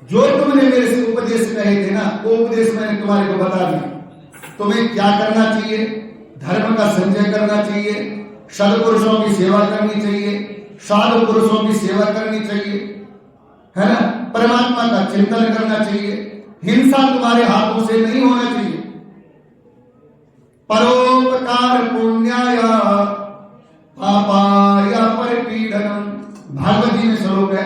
जो तुमने मेरे से उपदेश कहे थे ना, वो उपदेश मैंने तुम्हारे को बता दिया। तुम्हें क्या करना चाहिए? धर्म का संचय करना चाहिए, सदपुरुषों की सेवा करनी चाहिए, साधु पुरुषों की सेवा करनी चाहिए, है ना, परमात्मा का चिंतन करना चाहिए, हिंसा तुम्हारे हाथों से नहीं होना चाहिए, परोपकार पुण्याय पापाय परिपीडनम। भागवत जी में श्लोक है।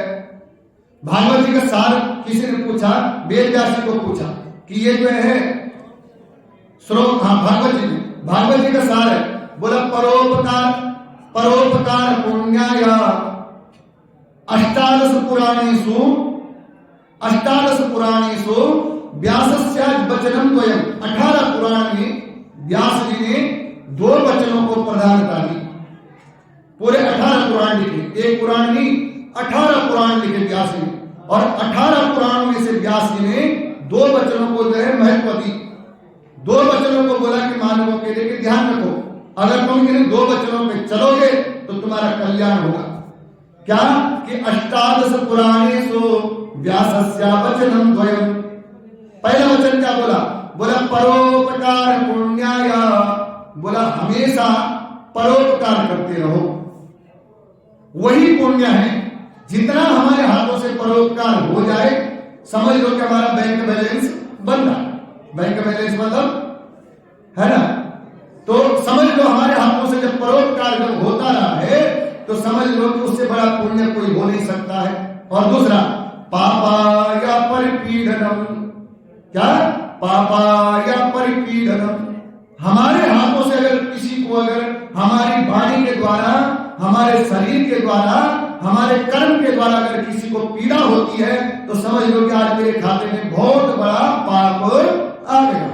भागवत जी का सार किसी ने पूछा, वेद व्यास जी को पूछा कि ये जो है श्लोक, हाँ भागवत जी का सार है। बोला परोपकार पुण्याय अष्टादश पुराणेषु व्यासस्य वचनम द्वयम्। 18 पुराण में व्यास जी ने 2 वचनों को प्रधानता दी। पूरे 18 पुराण लिखे, एक पुराण नहीं 18 पुराण लिखे व्यास जी, और 18 पुराणों में से व्यास जी ने 2 वचनों को जो है महत्व दी। 2 वचनों को बोला कि मानवों के लिए ध्यान रखो, अगर तुम इन 2 वचनों में चलोगे तो तुम्हारा कल्याण होगा। क्या कि अष्टादश पुराणेषु व्यासस्य वचनम द्वयम्। पहला वचन क्या बोला? बोला परोपकार पुण्याय। बोला हमेशा परोपकार करते रहो, वही पुण्य है। जितना हमारे हाथों से परोपकार हो जाए, समझ लो कि हमारा बैंक बैलेंस बन रहा है। बैंक बैलेंस मतलब है ना, तो समझ लो हमारे हाथों से जब परोपकार जब होता रहा है तो समझ लो कि उससे बड़ा पुण्य कोई हो नहीं सकता है। और दूसरा पापाय परिपीडनम। क्या? पापाय परिपीडनम। हमारे हाथों से अगर किसी को, अगर हमारी वाणी के द्वारा, हमारे शरीर के द्वारा, हमारे कर्म के द्वारा अगर किसी को पीड़ा होती है तो समझ लो कि आज मेरे खाते में बहुत बड़ा पाप आ गया।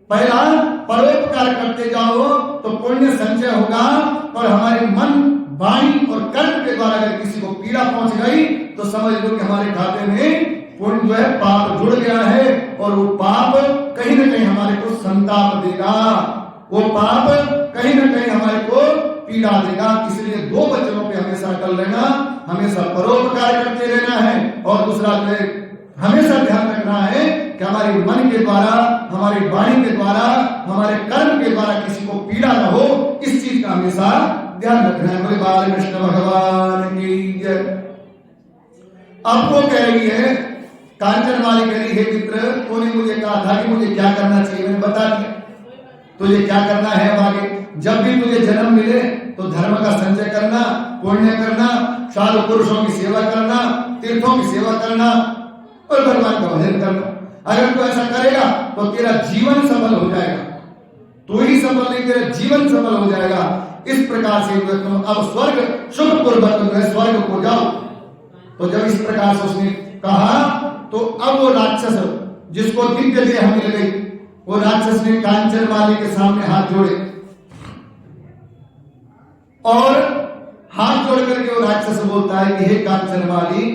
पहला परोपकार करते जाओ तो पुण्य संचय होगा, और हमारे मन, वाणी और कर्म के द्वारा अगर किसी को पीड़ा पहुंच गई तो समझ लो कि हमारे खाते में पुण्य जो है पाप जुड़ गया है, और वो पाप कहीं न कहीं हमारे को संताप देगा, वो पाप कहीं न कहीं हमारे को पीड़ा देगा। इसलिए 2 वचनों पे हमेशा अटल रहना, हमेशा परोपकार करते रहना है, और दूसरा जो है हमेशा ध्यान रखना है कि हमारे मन के द्वारा, हमारी वाणी के द्वारा, हमारे कर्म के द्वारा किसी को पीड़ा न हो, इस चीज का हमेशा ध्यान रखना है। बोले बाल कृष्ण भगवान की जय। अब वो कह रही है, कांचन वाली कह रही है, मित्र तूने मुझे कहा था कि मुझे क्या करना चाहिए, मैंने बता दिया तुझे क्या करना है। अब आगे जब भी तुझे जन्म मिले तो धर्म का संचय करना, पुण्य करना, साधु पुरुषों की सेवा करना, तीर्थों की सेवा करना और भगवान का भजन करना। अगर तू ऐसा करेगा तो तेरा जीवन सफल हो जाएगा। तू ही सफल नहीं, तेरा जीवन सफल हो जाएगा। इस प्रकार से तुम अब स्वर्ग सुख पूर्वक स्वर्ग को जाओ। तो जब इस प्रकार से उसने कहा तो अब वो राक्षस जिसको दिव्य देह मिल गई, वो राक्षस ने कांचन वाली के सामने हाथ जोड़े, और हाथ जोड़ करके वो राक्षस बोलता है कि हे कांचन वाली,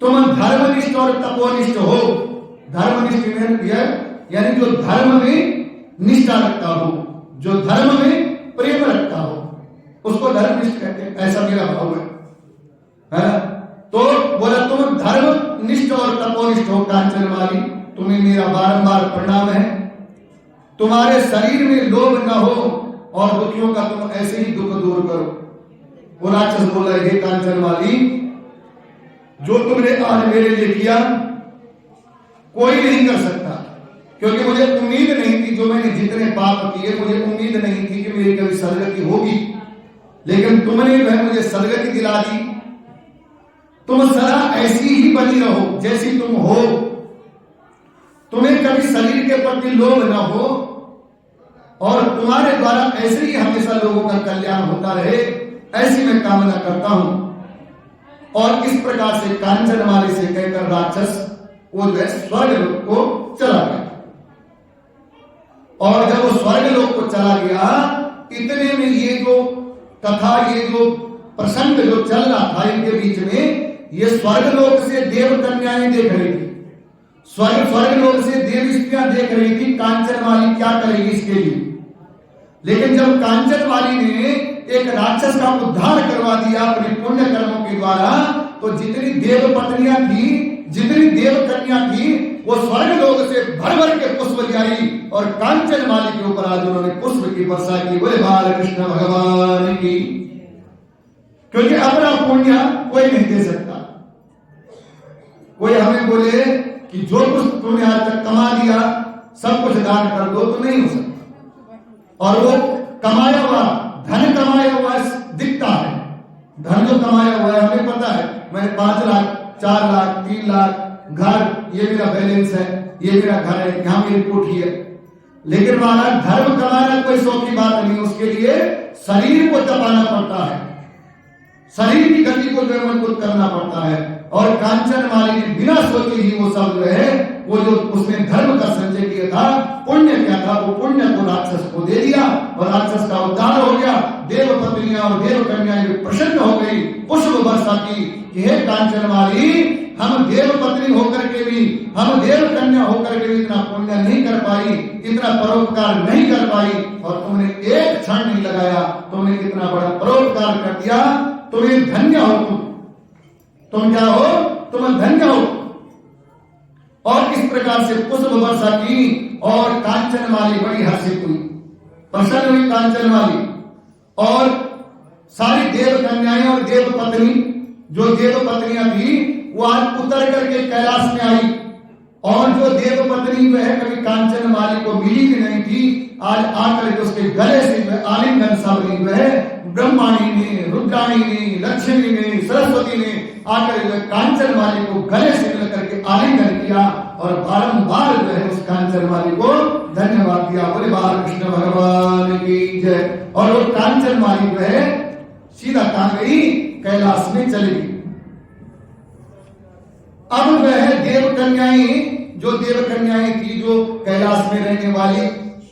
तुम धर्मनिष्ठ और तपोनिष्ठ हो। धर्मनिष्ठ यानी जो धर्म में निष्ठा रखता हो, जो धर्म में प्रेम रखता हो, उसको धर्मनिष्ठ कहते हैं। ऐसा मेरा भाव है। तो बोला तुम धर्मनिष्ठ और तपोनिष्ठ हो कांचन वाली, तुम्हें मेरा बारंबार प्रणाम है। तुम्हारे शरीर में लोभ न हो और दुखियों का तुम ऐसे ही दुख दूर करो। वो राक्षस बोल रहे, हे कांचन वाली, जो तुमने आज मेरे लिए किया कोई नहीं कर सकता, क्योंकि मुझे उम्मीद नहीं थी, जो मैंने जितने पाप किए मुझे उम्मीद नहीं थी कि मेरी कभी सदगति होगी, लेकिन तुमने वह मुझे सदगति दिला दी। तुम सदा ऐसी ही बनी रहो जैसी तुम हो, तुम्हें कभी शरीर के प्रति लोभ न हो, और तुम्हारे द्वारा ऐसे ही हमेशा लोगों का कल्याण होता रहे, ऐसी मैं कामना करता हूं। और इस प्रकार से कांचन वाली से कहकर राक्षस वो जो है स्वर्ग लोक को चला गया। और जब वो स्वर्ग लोक को चला गया, इतने में ये जो कथा, ये जो प्रसंग जो चल रहा था इनके बीच में, ये स्वर्ग लोक से देव कन्याएं देख रही थी, स्वर्ग लोक से देव स्त्रियां देख रही थी कांचन वाली क्या करेगी इसके लिए। लेकिन जब कांचन वाली ने एक राक्षस का उद्धार करवा दिया अपने पुण्य कर्मों के द्वारा, तो जितनी देव पत्नियां थी, जितनी देव कन्या थी, वो स्वर्ग लोक से भर भर के पुष्प ले आई और कांचन माली के ऊपर आज उन्होंने पुष्प की वर्षा की। बोले बालकृष्ण भगवान की। क्योंकि अपना पुण्य कोई नहीं दे सकता। कोई हमें बोले कि जो कुछ तुमने आज तक कमा दिया सब कुछ दान कर दो, तो नहीं हो सकता। और वो कमाया हुआ धन, कमाया हुआ दिखता है। धन जो कमाया हुआ है हमें पता है, मैंने 5 लाख 4 लाख 3 लाख घर, ये मेरा बैलेंस है, ये मेरा घर है, यहां मेरी कोठी है। लेकिन महाराज धर्म कमाना कोई शौक की बात नहीं, उसके लिए शरीर को तपाना पड़ता है, शरीर की गति को जो है मजबूत करना पड़ता है। और कांचन माली ने बिना सोचे ही वो सब जो है, वो जो उसने धर्म का संचय किया था, पुण्य क्या था, वो पुण्य को राक्षस को दे दिया और राक्षस का उद्धार हो गया। देव पत्नियां और देव कन्याएं प्रसन्न हो गई, पुष्प वर्षा की कि हे कांचन माली, हम देव पत्नी होकर के भी, हम देव कन्या होकर के भी इतना पुण्य नहीं कर पाई, इतना परोपकार नहीं कर पाई, और तुमने एक क्षण नहीं लगाया, तुमने कितना बड़ा परोपकार कर दिया। तुम्हें धन्य हो, तुम क्या हो, तुम धन्य हो। और इस प्रकार से पुष्प वर्षा की और कांचन माली बड़ी हर्षित हुई, प्रसन्न हुई कांचन माली। और सारी देव कन्याएं और देव पत्नी, जो देव पत्नियां थी, वो आज उतर करके कैलाश में आई। और जो देव पत्नी जो है कभी कांचन माली को मिली भी नहीं थी, आज आकर के उसके गले से आलिंगन सावली जो है ब्रह्माणी ने, रुद्राणी ने, लक्ष्मी ने, सरस्वती ने आकर जो कांचन माली को गले से मिलकर के आलिंगन किया और बारंबार जो है उस कांचन माली को धन्यवाद दिया। बोले बालकृष्ण भगवान की जय। और वो कांचन माली जो है सीधा कहां गई, कैलाश में चली गई। अब वह देव कन्याएं, जो देव कन्याएं थी, जो कैलाश में रहने वाली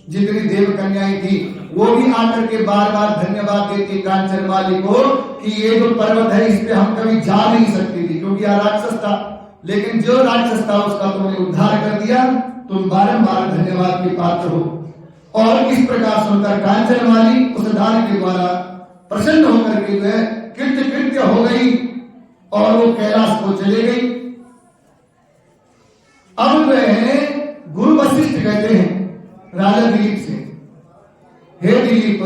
जितनी देव कन्याएं थी, वो भी आकर के बार बार धन्यवाद देती कांचन माली को कि ये जो पर्वत है इस पे हम कभी जा नहीं सकती थी, क्योंकि यह राक्षस था। लेकिन जो राक्षस था उसका तुमने उद्धार कर दिया, तुम बारंबार धन्यवाद के पात्र हो। और इस प्रकार सुनकर कांचन माली उस दान के द्वारा प्रसन्न होकर के वह कृत्य कृत्य हो गई और वो कैलाश को चले गई। अब वह गुरु वशिष्ठ कहते हैं राजा दिलीप से, हे दिलीप,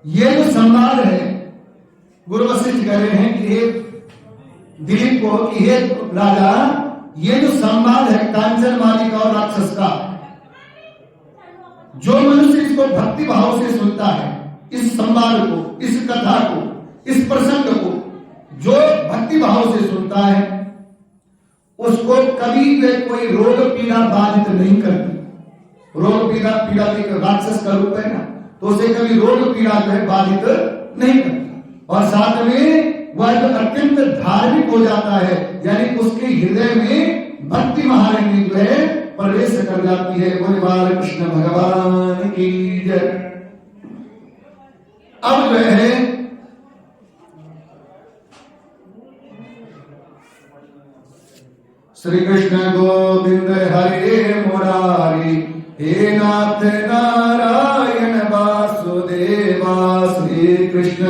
ये जो संवाद है, गुरु वशिष्ठ कह रहे हैं कि हे दिलीप को कि हे राजा, ये जो संवाद है कांचन माली का और राक्षस का, जो मनुष्य इसको भक्ति भाव से सुनता है, इस संवाद को, इस कथा को, इस प्रसंग को जो भक्ति भाव से सुनता है, उसको कभी वे कोई रोग पीड़ा बाधित नहीं करती। रोग पीड़ा एक राक्षस का रूप है ना, तो उसे कभी रोग पीड़ा जो है बाधित नहीं करती। और साथ में वह जो अत्यंत धार्मिक हो जाता है, यानी उसके हृदय में भक्ति महारणी जो है प्रवेश कर जाती है। बोले बालकृष्ण भगवान की जय। अब जो है श्री कृष्ण गोविंद हरे मुरारी, हे नाथ नारायण वासुदेवा। श्री कृष्ण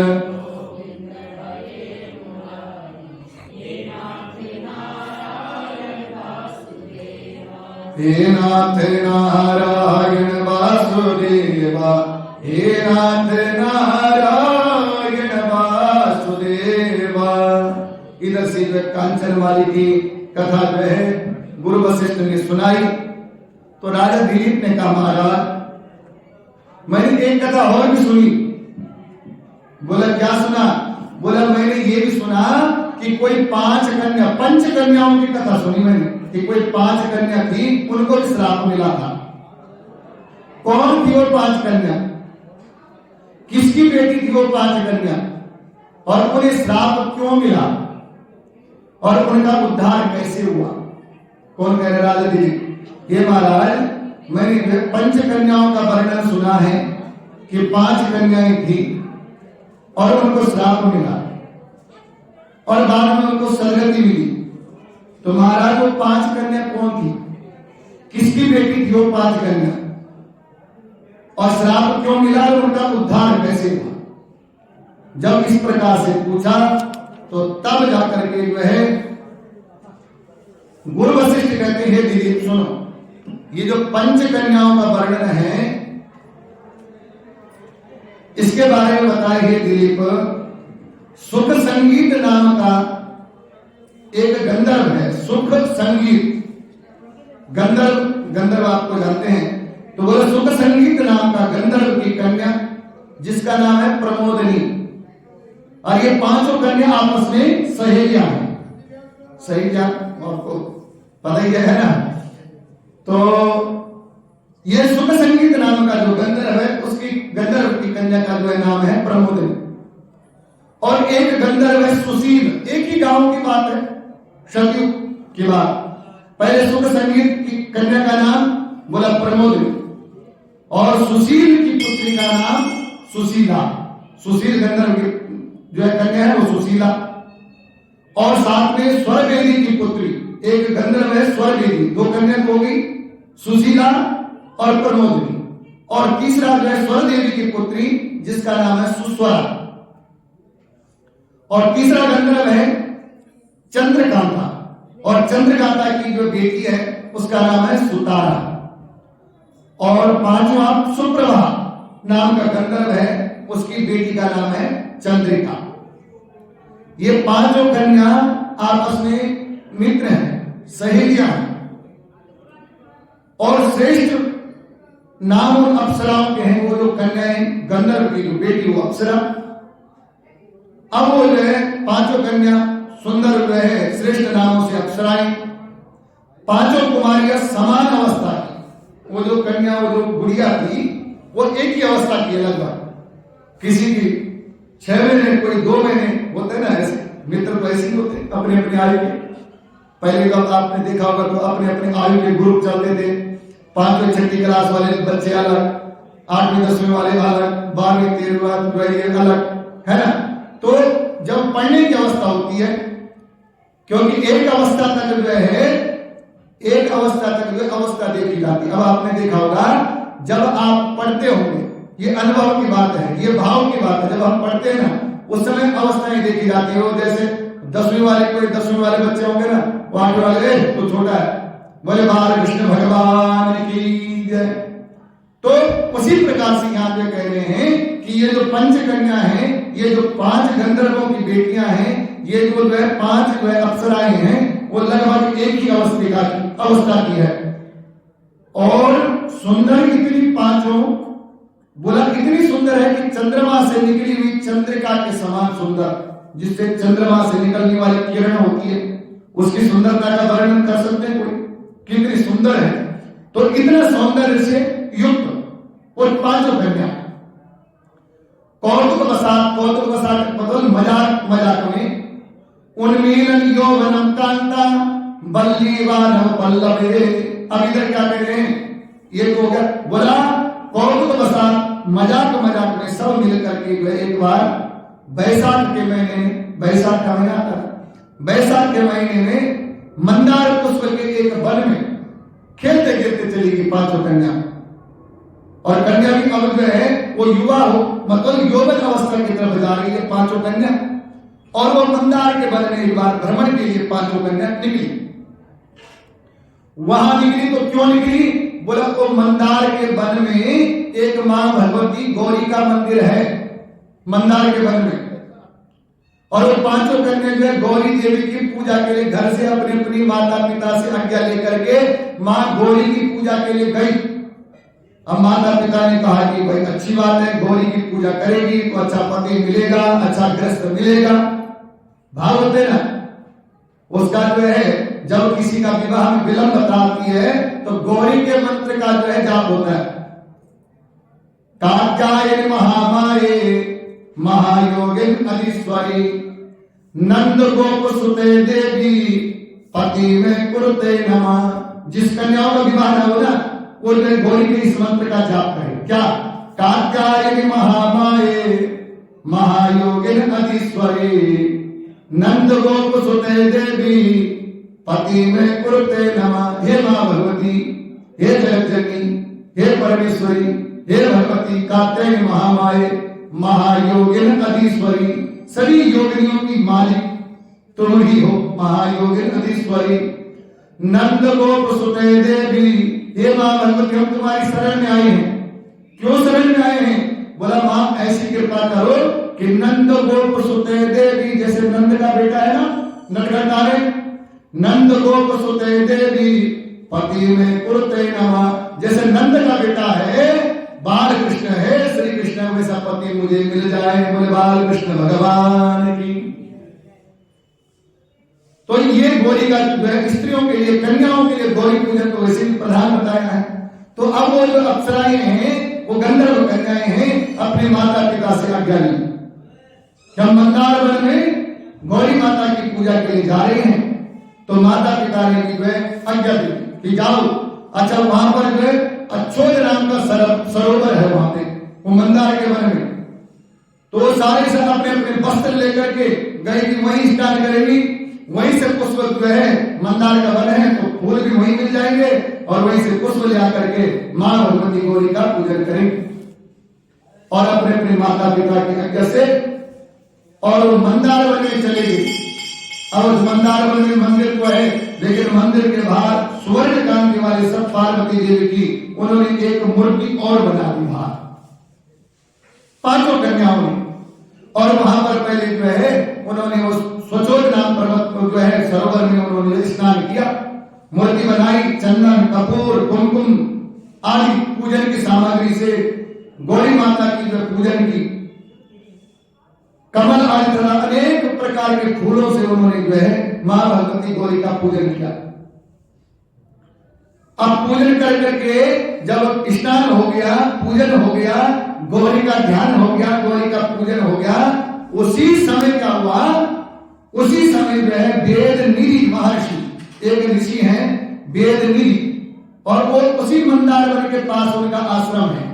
हे नाथ नारायण वासुदेवा, हे नाथ नारायण वासुदेवा। इधर से कांचन माली की कथा जो है गुरु वशिष्ठ ने सुनाई, तो राजा दिलीप ने कहा, महाराज मैंने एक कथा और भी सुनी। बोला क्या सुना? बोला मैंने ये भी सुना कि कोई 5 कन्या, 5 कन्याओं की कथा सुनी मैंने कि कोई 5 कन्या थी, उनको भी श्राप मिला था। कौन थी वो 5 कन्या? किसकी बेटी थी वो 5 कन्या? और उन्हें श्राप क्यों मिला और उनका उद्धार कैसे हुआ? कौन कह रहे? राजा दिलीप। ये महाराज मैंने 5 कन्याओं का वर्णन सुना है कि 5 कन्याएं थी और उनको श्राप मिला और बाद में उनको सदगति मिली। तो महाराज वो 5 कन्या कौन थी? किसकी बेटी थी वो 5 कन्या? और श्राप क्यों मिला और उनका उद्धार कैसे हुआ? जब इस प्रकार से पूछा तो तब जाकर के जो है गुरु वशिष्ठ कहते हैं दिलीप सुनो, ये जो पंच कन्याओं का वर्णन है इसके बारे में बताए हे दिलीप। सुख संगीत नाम का एक गंधर्व है, सुख संगीत गंधर्व आपको जानते हैं, तो बोले सुख संगीत नाम का गंधर्व की कन्या जिसका नाम है प्रमोदनी, और ये पांचों कन्या आपस में सहेलियां हैं। सहेलियां आपको पता ही है ना। तो ये सुख संगीत नाम का जो गंधर्व है उसकी गंधर्व की कन्या का जो है नाम है प्रमोदनी, और एक गंधर्व है सुशील। एक ही गांव की बात है, सतयुग की बात। पहले सुख संगीत की कन्या का नाम बोला प्रमोदनी, और सुशील की पुत्री का नाम सुशीला। सुशील गंधर्व की जो है कन्या है वो सुशीला, और साथ में स्वरवेदी की पुत्री, एक गंधर्व है स्वरवेदी, दो कन्या हो गई सुशीला और प्रमोदनी, और तीसरा जो है स्वरदेवी की पुत्री जिसका नाम है सुस्वरा, और तीसरा गंधर्व है चंद्रकांता, और चंद्रकांता की जो बेटी है उसका नाम है सुतारा, और पांचवा सुप्रभा नाम का गंधर्व है उसकी बेटी का नाम है चंद्रिका। ये पांचों कन्या आपस में मित्र हैं, सहेलियां हैं, और श्रेष्ठ नाम उन अप्सराओं के हैं। वो जो कन्याएं गंधर्व की जो बेटी वो अप्सरा, अब वो जो है पांचों कन्या सुंदर जो है श्रेष्ठ नामों से अप्सराएं, पांचों कुमारियां समान अवस्था की। वो जो कन्या वो जो गुड़िया थी वो एक ही अवस्था की, लगभग किसी की 6 महीने, कोई 2 महीने होते ना, ऐसे मित्र तो ऐसे ही होते अपने अपने आयु के। पहले का आपने देखा होगा तो अपने अपने आयु के ग्रुप चलते थे, 5वीं 6वीं क्लास वाले बच्चे अलग, 8वीं 10वीं वाले अलग, 12वीं 13वीं अलग, है ना। तो जब पढ़ने की अवस्था होती है, क्योंकि एक अवस्था तक जो है एक अवस्था तक जो अवस्था देखी जाती है। अब आपने देखा होगा जब आप पढ़ते होंगे, ये अनुभव की बात है, ये भाव की बात है, जब आप पढ़ते हैं ना उस समय अवस्थाएं देखी जाती है। वो जैसे 10वीं वाले कोई 10वीं वाले बच्चे होंगे ना, वो 8वीं वाले तो छोटा है, बोले बाल कृष्ण भगवान की जय। तो उसी प्रकार से यहाँ पे कह रहे हैं कि ये जो पंच कन्या है, ये जो 5 गंधर्वों की बेटियां हैं, ये जो है 5 जो है अप्सराएं हैं, वो लगभग एक ही अवस्था की है, और सुंदर इतनी पांचों, बोला इतनी सुंदर है कि चंद्रमा से निकली हुई चंद्रिका के समान सुंदर, जिससे चंद्रमा से निकलने वाली किरण होती है उसकी सुंदरता का वर्णन कर सकते हैं कोई, कितनी सुंदर है। तो इतना सौंदर्य से युक्त और 5 कन्या कौतुक बसात मतलब मजाक में उन्मीलन यौवनम कांता बल्लीवानम पल्लवे। अब इधर क्या कह रहे हैं, ये तो हो गया, बोला कौतुक बसात मजाक में सब मिलकर के जो एक बार बैसाख के महीने में, बैसाख का महीना था, बैसाख के महीने में मंदार पुष्प के एक वन में खेलते खेलते चली गई 5 कन्या, और कन्या भी अब जो है वो युवा हो मतलब यौवन अवस्था की तरफ जा रही है 5 कन्या, और वो मंदार के वन में एक बार भ्रमण के लिए 5 कन्या निकली। वहां निकली तो क्यों निकली, बोला वो मंदार के वन में एक मां भगवती गौरी का मंदिर है मंदार के वन में, और वो 5 कन्या जो है गौरी देवी की पूजा के लिए घर से अपने अपनी माता पिता से आज्ञा लेकर के मां गौरी की पूजा के लिए गई। अब माता पिता ने कहा कि भाई अच्छी बात है, गौरी की पूजा करेगी तो अच्छा पति मिलेगा, अच्छा गृहस्थ मिलेगा, भाव होते ना। उसका जो है जब किसी का विवाह में विलंब बताती है तो गौरी के मंत्र का जो है जाप होता है, कात्यायन महामाये महायोगिन अधीश्वरी नंद गोप सुते देवी पति में कुरुते नमः। जिस कन्याओं का विवाह न हो ना वो गौरी के इस मंत्र का जाप करे। क्या, कात्यायन महामाये महायोगिन अधीश्वरी नंद गोप सुते देवी पति में कुरुते नमः। हे मां भगवती, हे जगज्जननी, हे परमेश्वरी, हे भगवती कात्यायनी महामाये महायोगिन अधीश्वरी, सभी योगिनियों की मालिक तुम ही हो महायोगिन अधीश्वरी, नंद गोप सुते देवी। हे मां भगवती, हम तुम्हारी शरण में आए हैं। क्यों शरण में आए हैं? बोला मां ऐसी कृपा करो कि नंद गोप सुते देवी, जैसे नंद का बेटा है ना नटखट तारे, नंद गोप सुते देवी पति में कुरते नमः, जैसे नंद का बेटा है बाल कृष्ण है श्री कृष्ण, वैसा पति मुझे मिल जाए। बोले बाल कृष्ण भगवान की। तो ये गौरी का जो है स्त्रियों के लिए, कन्याओं के लिए गौरी पूजन तो वैसे भी प्रधान बताया है। तो अब वो जो अप्सराएं हैं, वो गंधर्व कन्याएं हैं, अपने माता पिता से आज्ञा ली। जब मंदार वन में गौरी माता की पूजा के लिए जा रहे हैं, तो माता पिता ने जो है आज्ञा दी कि जाओ। अच्छा, वहां पर जो है अच्छोद नाम का सरोवर है वहां पे, वो मंदार के वन में। तो सारे सब अपने अपने वस्त्र लेकर के गए कि वहीं स्नान करेंगी, वहीं से पुष्प जो है, मंदार का वन है तो फूल भी वहीं मिल जाएंगे, और वहीं से पुष्प ले आकर के मां भगवती गौरी का पूजन करेंगे। और अपने अपने माता पिता की आज्ञा से और वो मंदार वन में चले गए। अब उस मंदार वन में मंदिर तो है, लेकिन मंदिर के बाहर स्वर्ण कांति वाले सब पार्वती देवी की उन्होंने एक मूर्ति और बना दी बाहर, पांचों कन्याओं ने। और वहां पर पहले जो है उन्होंने उस स्वचोद नाम पर्वत को जो है सरोवर में उन्होंने स्नान किया, मूर्ति बनाई, चंदन कपूर कुमकुम आदि पूजन की सामग्री से गौरी माता की जो पूजन की, कमल आदि तरह अनेक प्रकार के फूलों से उन्होंने जो है मां भगवती गौरी का पूजन किया। अब पूजन कर करके जब स्नान हो गया, पूजन हो गया, गौरी का ध्यान हो गया, गौरी का पूजन हो गया, उसी समय क्या हुआ, उसी समय जो है वेद निधि महर्षि, एक ऋषि हैं वेद निधि, और वो उसी मंदार वन के पास उनका आश्रम है।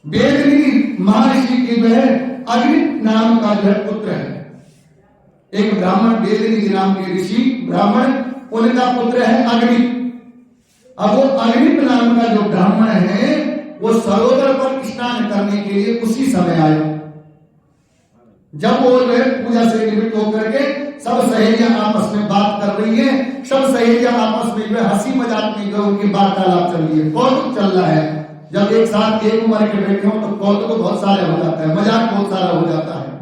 वेद निधि महर्षि की जो है अग्नि नाम का जो है पुत्र है, एक ब्राह्मण वेद निधि नाम के ऋषि ब्राह्मण, उनका पुत्र है अग्नि। अब वो अग्नि नाम का जो ब्राह्मण है वो सरोवर पर स्नान करने के लिए उसी समय आए। जब वो जो है पूजा से निवृत्त होकर के सब सहेलियां आपस में बात कर रही हैं, सब सहेलियां आपस में जो है हंसी मजाक में जो उनकी वार्तालाप चल रही है, कौतुक चल रहा है। जब एक साथ एक उम्र के बैठे हो तो कौतुक बहुत सारे हो जाता है, मजाक बहुत सारा हो जाता है।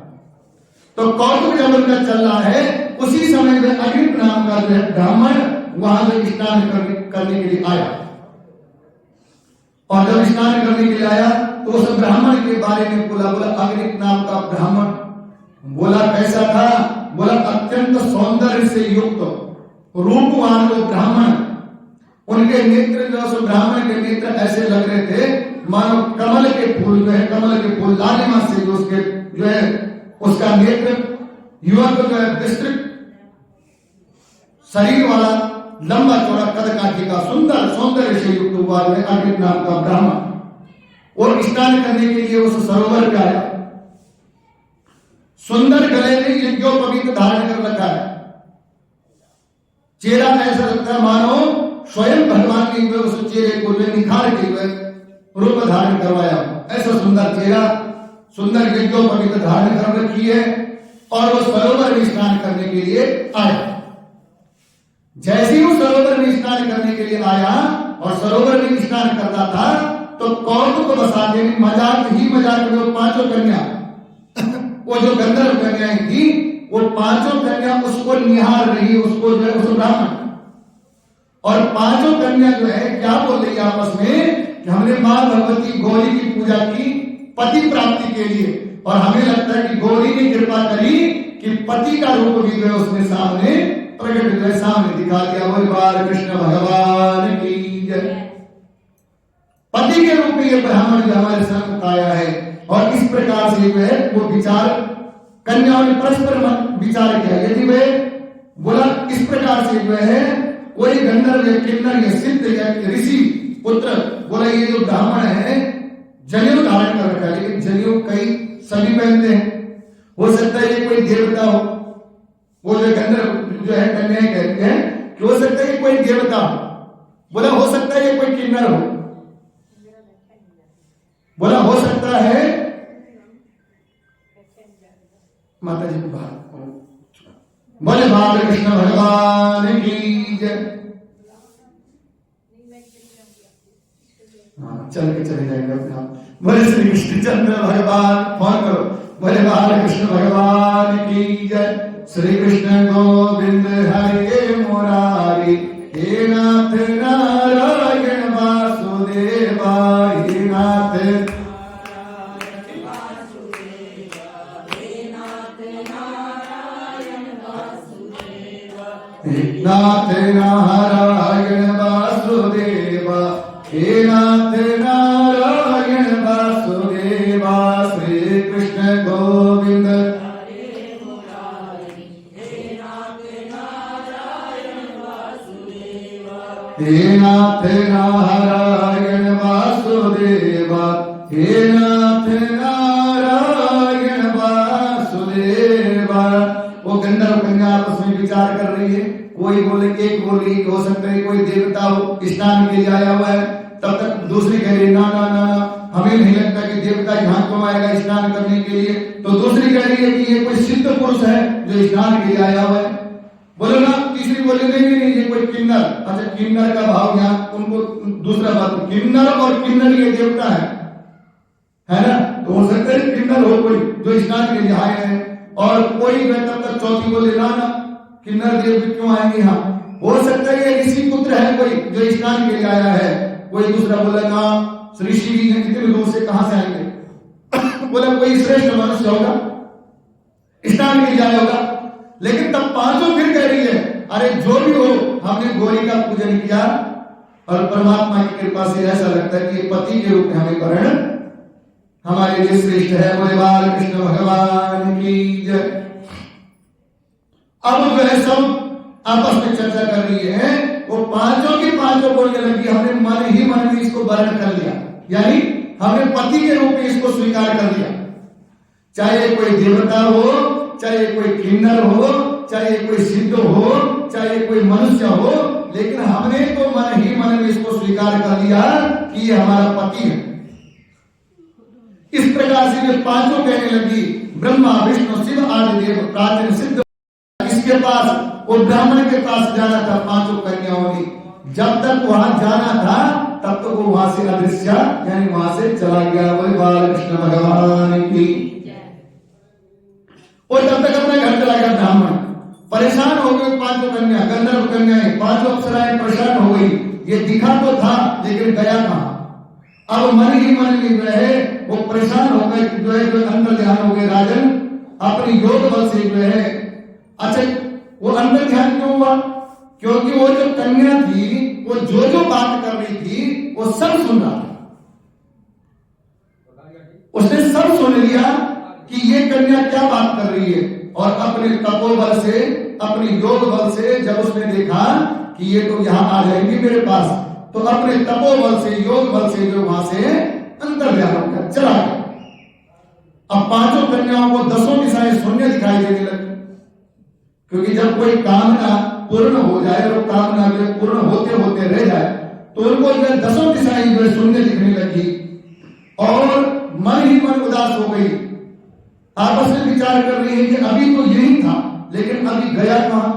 तो कौतुक जब उनका चल रहा है, उसी समय में अग्नि नाम का जो है ब्राह्मण वहां जो स्नान करने के लिए आया। और जब स्नान करने के लिए आया तो उस ब्राह्मण के बारे में बोला अग्नि नाम का ब्राह्मण, बोला कैसा था? बोला अत्यंत सौंदर्य से युक्त रूपवान वो ब्राह्मण, उनके नेत्र जो उस ब्राह्मण के नेत्र ऐसे लग रहे थे मानो कमल के फूल जो है, कमल के फूल लालिमा से जो उसके जो है उसका नेत्र, युवक जो है विस्तृत शरीर वाला, लंबा चौड़ा कद काठी का, सुंदर सौंदर्य से युक्त हुआ है अग्नि नाम का ब्राह्मण। और स्नान करने के लिए उस सरोवर पे आया। सुंदर गले में यज्ञोपवीत धारण कर रखा है, चेहरा ऐसा लगता है मानो स्वयं भगवान ने उस चेहरे को निखार के हुए रूप धारण करवाया। ऐसा सुंदर चेहरा, सुंदर यज्ञोपवीत धारण कर रखी है, और वो सरोवर में स्नान करने के लिए आया। जैसे ही वो सरोवर में स्नान करने के लिए आया और सरोवर में स्नान कर रहा था, तो कौतुक बसाते मजाक ही मजाक में वो पांचों कन्या वो जो गंधर्व कन्याएं थी, वो पांचों कन्या उसको निहार रही, उसको जो है उस ब्राह्मण। और पांचों कन्या जो है क्या बोल रही आपस में कि हमने मां भगवती गौरी की पूजा की पति प्राप्ति के लिए, और हमें लगता है कि गौरी ने कृपा करी कि पति का रूप भी जो है उसने सामने प्रकट जो है सामने दिखा दिया। बोल बाल कृष्ण भगवान की जय। पति के रूप में ये ब्राह्मण जो हमारे साथ आया है, और इस प्रकार से जो है वो विचार कन्याओं ने परस्पर विचार किया। यदि वे बोला इस प्रकार से जो है कोई गंधर्व या किन्नर या सिद्ध या ऋषि पुत्र, बोला ये जो ब्राह्मण है जनेऊ धारण कर रखा है, लेकिन जनेऊ कई सभी पहनते हैं, हो सकता है ये कोई देवता हो। वो जो गंधर्व जो है कन्याएं कहते हैं कि हो सकता है ये कोई देवता हो, बोला हो सकता है ये कोई किन्नर हो, बोला हो सकता है माता जी को बाहर बोले बालकृष्ण भगवान की जय। हाँ, चल के चले जाएंगे अपने आप। बोले श्री कृष्णचंद्र भगवान, फोन करो, बोले बालकृष्ण भगवान की जय। श्री कृष्ण गोविंद हरे मुरारी, हे नाथ नारायण वासुदेवा, हे नाथ नाथ नारायण वासुदेवा, हे नाथ नारायण वासुदेवा। श्री कृष्ण गोविंद हे नाथ नारायण वासुदेवा, हे नाथ नारायण वासुदेवा। वो गंधर्व कन्या आपस में विचार कर रही है। कोई बोले, एक बोल रही हो सकता है कोई देवता हो, स्नान के लिए आया हुआ है। तब तक दूसरी कह रही ना ना ना ना, हमें नहीं लगता कि देवता यहाँ क्यों आएगा स्नान करने के लिए। तो दूसरी कह रही है कि ये कोई सिद्ध पुरुष है जो स्नान के लिए आया हुआ है। बोलो ना, तीसरी बोले नहीं नहीं ये कोई किन्नर। अच्छा, किन्नर का भाव यहाँ उनको दूसरा बात, किन्नर और किन्नर ये देवता है ना। तो हो सकता है किन्नर हो कोई जो स्नान के लिए आए हैं। और कोई तब तक चौथी बोले ना ना, किन्नर देव क्यों आएंगे यहाँ। हो सकता है ये ऋषि पुत्र है कोई जो स्नान के लिए आया है। कोई दूसरा बोला ना, ऋषि इतने दूर से कहां से आएंगे। बोला कोई श्रेष्ठ मनुष्य होगा, स्नान के लिए आया होगा। लेकिन तब पांचों फिर कह रही है अरे जो भी हो, हमने गौरी का पूजन किया और परमात्मा की कृपा से ऐसा लगता है कि पति के रूप में हमें वर्ण हमारे लिए श्रेष्ठ है। बोले बाल कृष्ण भगवान की जय। अब जो है सब आपस में चर्चा कर रही है। वो पांचों की पांचों बोलने लगी हमने मन ही मन में इसको वर्ण कर लिया, यानी हमने पति के रूप में इसको स्वीकार कर लिया। चाहे कोई देवता हो, चाहे कोई किन्नर हो, चाहे कोई सिद्ध हो, चाहे कोई मनुष्य हो, लेकिन हमने तो मन ही मन में इसको स्वीकार कर लिया कि ये हमारा पति है। इस प्रकार से वे पांचों कहने लगी, ब्रह्मा विष्णु शिव आदि देव प्राचीन सिद्ध। इसके पास वो ब्राह्मण के पास जाना था पांचों कन्याओं ने। जब तक वहां जाना था तब तक वो वहां से अदृश्य यानी वहां से चला गया। बोले बालकृष्ण भगवान की। और तब तक अपने घर चला गया ब्राह्मण। परेशान हो गए पांचों कन्या, गंधर्व कन्याएं, पांचों अप्सराएं परेशान हो गई। ये दिखा तो था लेकिन गया कहां। अब मन ही मन में रहे वो परेशान हो गए, जो है जो अंदर ध्यान हो गए राजन अपनी योग बल से जो है। अच्छा, वो अंदर ध्यान क्यों हुआ? क्योंकि वो जो कन्या थी वो जो बात कर रही थी वो सब सुन रहा था। उसने सब सुन लिया कि ये कन्या क्या बात कर रही है। और अपने तपोबल से, अपनी योग बल से जब उसने देखा कि ये तो यहां आ जाएंगे मेरे पास, तो अपने तपोबल से, योग बल से जो वहां से अंतर ध्यान हो गया, चला गया। अब पांचों कन्याओं को दसों दिशाएं शून्य दिखाई देने लगी। क्योंकि जब कोई कामना पूर्ण हो जाए और कामना में पूर्ण होते होते रह जाए तो उनको जो दसों दिशाएं जो शून्य दिखने लगी और मन ही मन उदास हो गई। आपस में विचार कर रही है कि अभी तो यही था लेकिन अभी गया कहां।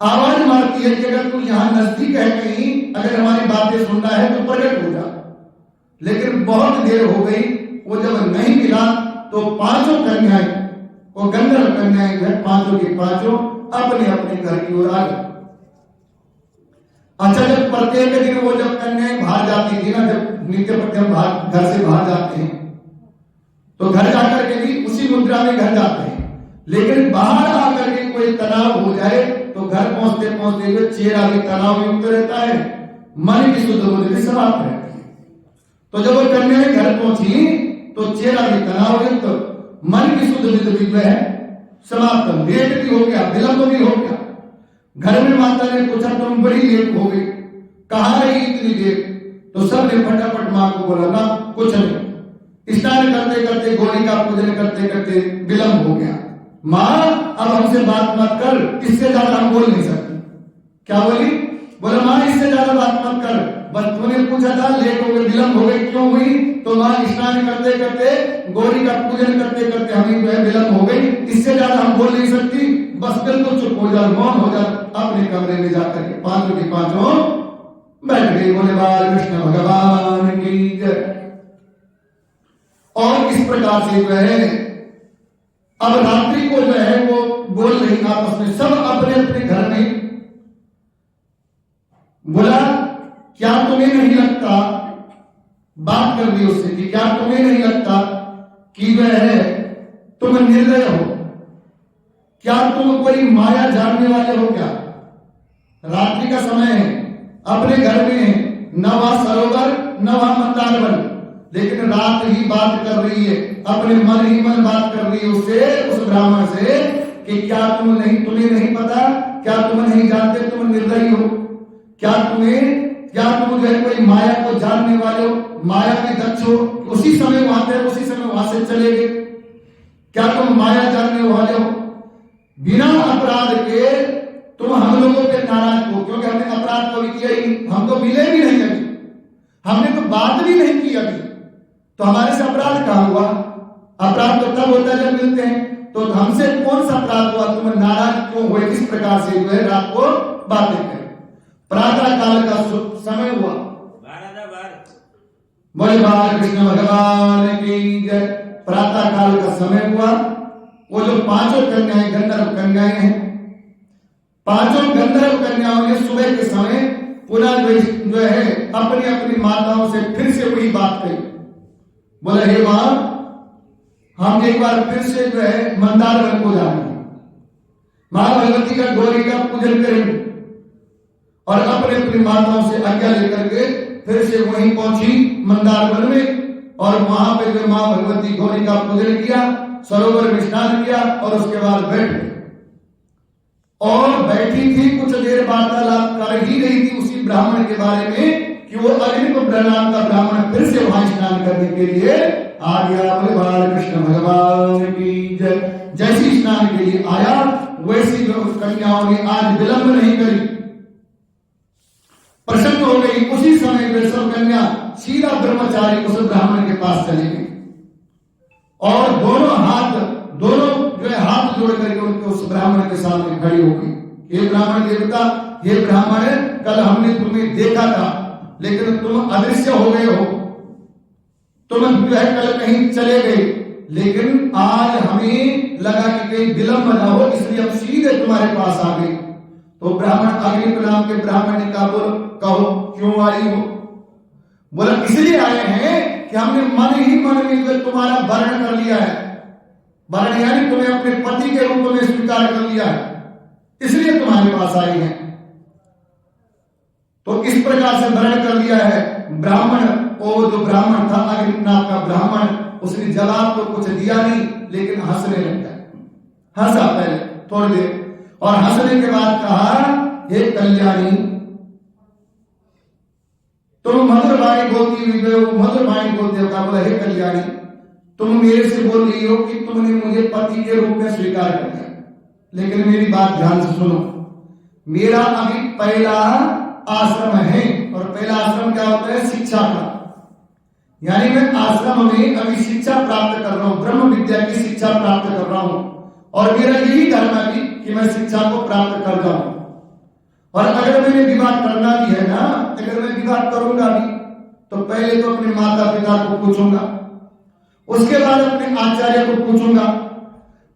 आवाज मारती है कि अगर तू यहां नजदीक है कहीं, अगर हमारी बातें सुन रहा है तो प्रकट हो जा। लेकिन बहुत देर हो गई, वो जब नहीं मिला तो पांचों कन्याएं, वो गंधर्व कन्याएं जो पांचों के पांचों अपने अपने घर की ओर आ गए। अच्छा, जब प्रत्येक दिन वो जब कन्याएं बाहर जाती थी ना, जब नित्य प्रत्यम घर से बाहर जाते हैं तो घर जाकर के भी उसी मुद्रा में घर जाते हैं। लेकिन बाहर आकर के कोई तनाव हो जाए तो घर पहुंचते पहुंचते हुए चेहरा भी तनाव युक्त रहता है, मन की शुद्ध बुद्धि भी समाप्त रहती है। तो जब वो कन्याएं घर पहुंची तो चेहरा भी तनाव युक्त, मन की शुद्ध बुद्धि जो है समाप्त, लेट भी हो गया, विलंब भी हो गया। घर में माता ने पूछा तुम बड़ी लेट हो गई, कहां रही इतनी देर? तो सब ने फटाफट मां को बोला ना कुछ नहीं, स्नान करते करते, गौरी का पूजन करते करते विलंब हो गया। मां अब हमसे बात मत कर, इससे ज्यादा हम बोल नहीं सकते। क्या बोली? बोला मां इससे ज्यादा बात मत कर, बस तूने पूछा था लेट हो गई, विलंब हो गई, क्यों हुई? तो वहां स्नान करते करते, गौरी का पूजन करते करते हमें जो है विलंब हो गई, इससे ज्यादा हम बोल नहीं सकती, बस बिल्कुल चुप हो जा, मौन हो जा, अपने कमरे में जाकर के पांचों की पांचों बैठ गई। बोले बाल कृष्ण भगवान की जय। और इस प्रकार से जो है अब रात्रि को जो है वो बोल रही आपस में, सब अपने अपने घर में। बोला क्या तुम्हें नहीं लगता, बात कर रही उससे कि क्या तुम्हें नहीं लगता कि वह है तुम निर्दय हो? क्या तुम कोई माया जानने वाले हो क्या? रात्रि का समय है, अपने घर में न वहां सरोवर न वहां मंदार वन, लेकिन रात ही बात कर रही है, अपने मन ही मन बात कर रही है उससे, उस ब्राह्मण से कि क्या तुम्हें नहीं पता, क्या तुम नहीं जानते तुम निर्दयी हो? क्या तुम जो है कोई माया को जानने वाले हो, माया में दक्ष हो? उसी समय वहां थे, उसी समय वहां से चले गए। क्या तुम माया जानने वाले हो? बिना अपराध के तुम हम लोगों पे नाराज हो, क्योंकि हमने अपराध कभी किया ही नहीं, हम तो मिले भी नहीं अभी, हमने तो बात भी नहीं की अभी, तो हमारे से अपराध कहां हुआ? अपराध तो तब होता है जब मिलते हैं, तो हमसे कौन सा अपराध हुआ? तुम नाराज क्यों हुए? किस प्रकार से जो है रात को बातें करें। प्रातः काल का समय हुआ, बोले बाल कृष्ण भगवान की जय। प्रातः काल का समय हुआ, वो जो पांचों कन्याएं गंधर्व कन्याएं हैं, पांचों गंधर्व कन्याओं ने सुबह के समय पुनः जो है अपनी अपनी माताओं से फिर से वही बात कही। बोले हे मां, हम एक बार फिर से जो है मंदार वन को जाएंगे, मां भगवती का गौरी का पूजन करेंगे, और अपने अपनी माताओं से आज्ञा लेकर के फिर से वहीं पहुंची मंदार वन में, और वहां पे जो मां भगवती गौरी का पूजन किया, सरोवर में स्नान किया, और उसके बाद बैठ गई। और बैठी थी, कुछ देर वार्तालाप कर ही रही थी उसी ब्राह्मण के बारे में कि वो अग्निप नाम का ब्राह्मण फिर से वहां स्नान करने के लिए आ गया। बोले बाल कृष्ण भगवान की जय। जैसी स्नान के लिए आया, वैसी जो कन्याओं ने आज विलंब नहीं करी, प्रसन्न हो गई। उसी समय वे सब कन्या सीधा ब्रह्मचारी उस ब्राह्मण के पास चली गई, और दोनों जो है हाथ जोड़ करके उनके उस ब्राह्मण के सामने खड़ी हो गई। हे ब्राह्मण देवता, हे ब्राह्मण, कल हमने तुम्हें देखा था, लेकिन तुम अदृश्य हो गए हो, तुम जो है कल कहीं चले गए, लेकिन आज हमें लगा कि कहीं विलंब न हो, इसलिए हम सीधे तुम्हारे पास आ गए। तो ब्राह्मण अग्निप नाम के ब्राह्मण ने कहा, बोलो कहो क्यों आई हो? बोला इसलिए आए हैं कि हमने मन ही मन में जो तुम्हारा वर्ण कर लिया है, वर्ण यानी तुम्हें अपने पति के रूप में स्वीकार कर लिया है, इसलिए तुम्हारे पास आई है। तो इस प्रकार से वर्ण कर लिया है। ब्राह्मण, वो जो ब्राह्मण था अग्निप नाम का ब्राह्मण, उसने जवाब तो कुछ दिया नहीं, लेकिन हंसने लग गया। हंसा पहले थोड़ी देर, और हंसने के बाद कहा, हे कल्याणी, तुम मधुर वाणी बोलती हुई हो, मधुर वाणी बोलते हो। बोला हे कल्याणी, तुम मेरे से बोल रही हो कि तुमने मुझे पति के रूप में स्वीकार कर लिया, लेकिन मेरी बात ध्यान से सुनो। मेरा अभी पहला आश्रम है, और पहला आश्रम क्या होता है? शिक्षा का, यानी मैं आश्रम में अभी शिक्षा प्राप्त कर रहा हूं, ब्रह्म विद्या की शिक्षा प्राप्त कर रहा हूं, और मेरा यही धर्म है कि मैं शिक्षा को प्राप्त कर जाऊं। और अगर मैंने विवाह करना भी है ना, अगर मैं विवाह करूंगा भी, तो पहले तो अपने माता पिता को पूछूंगा, उसके बाद अपने आचार्य को पूछूंगा।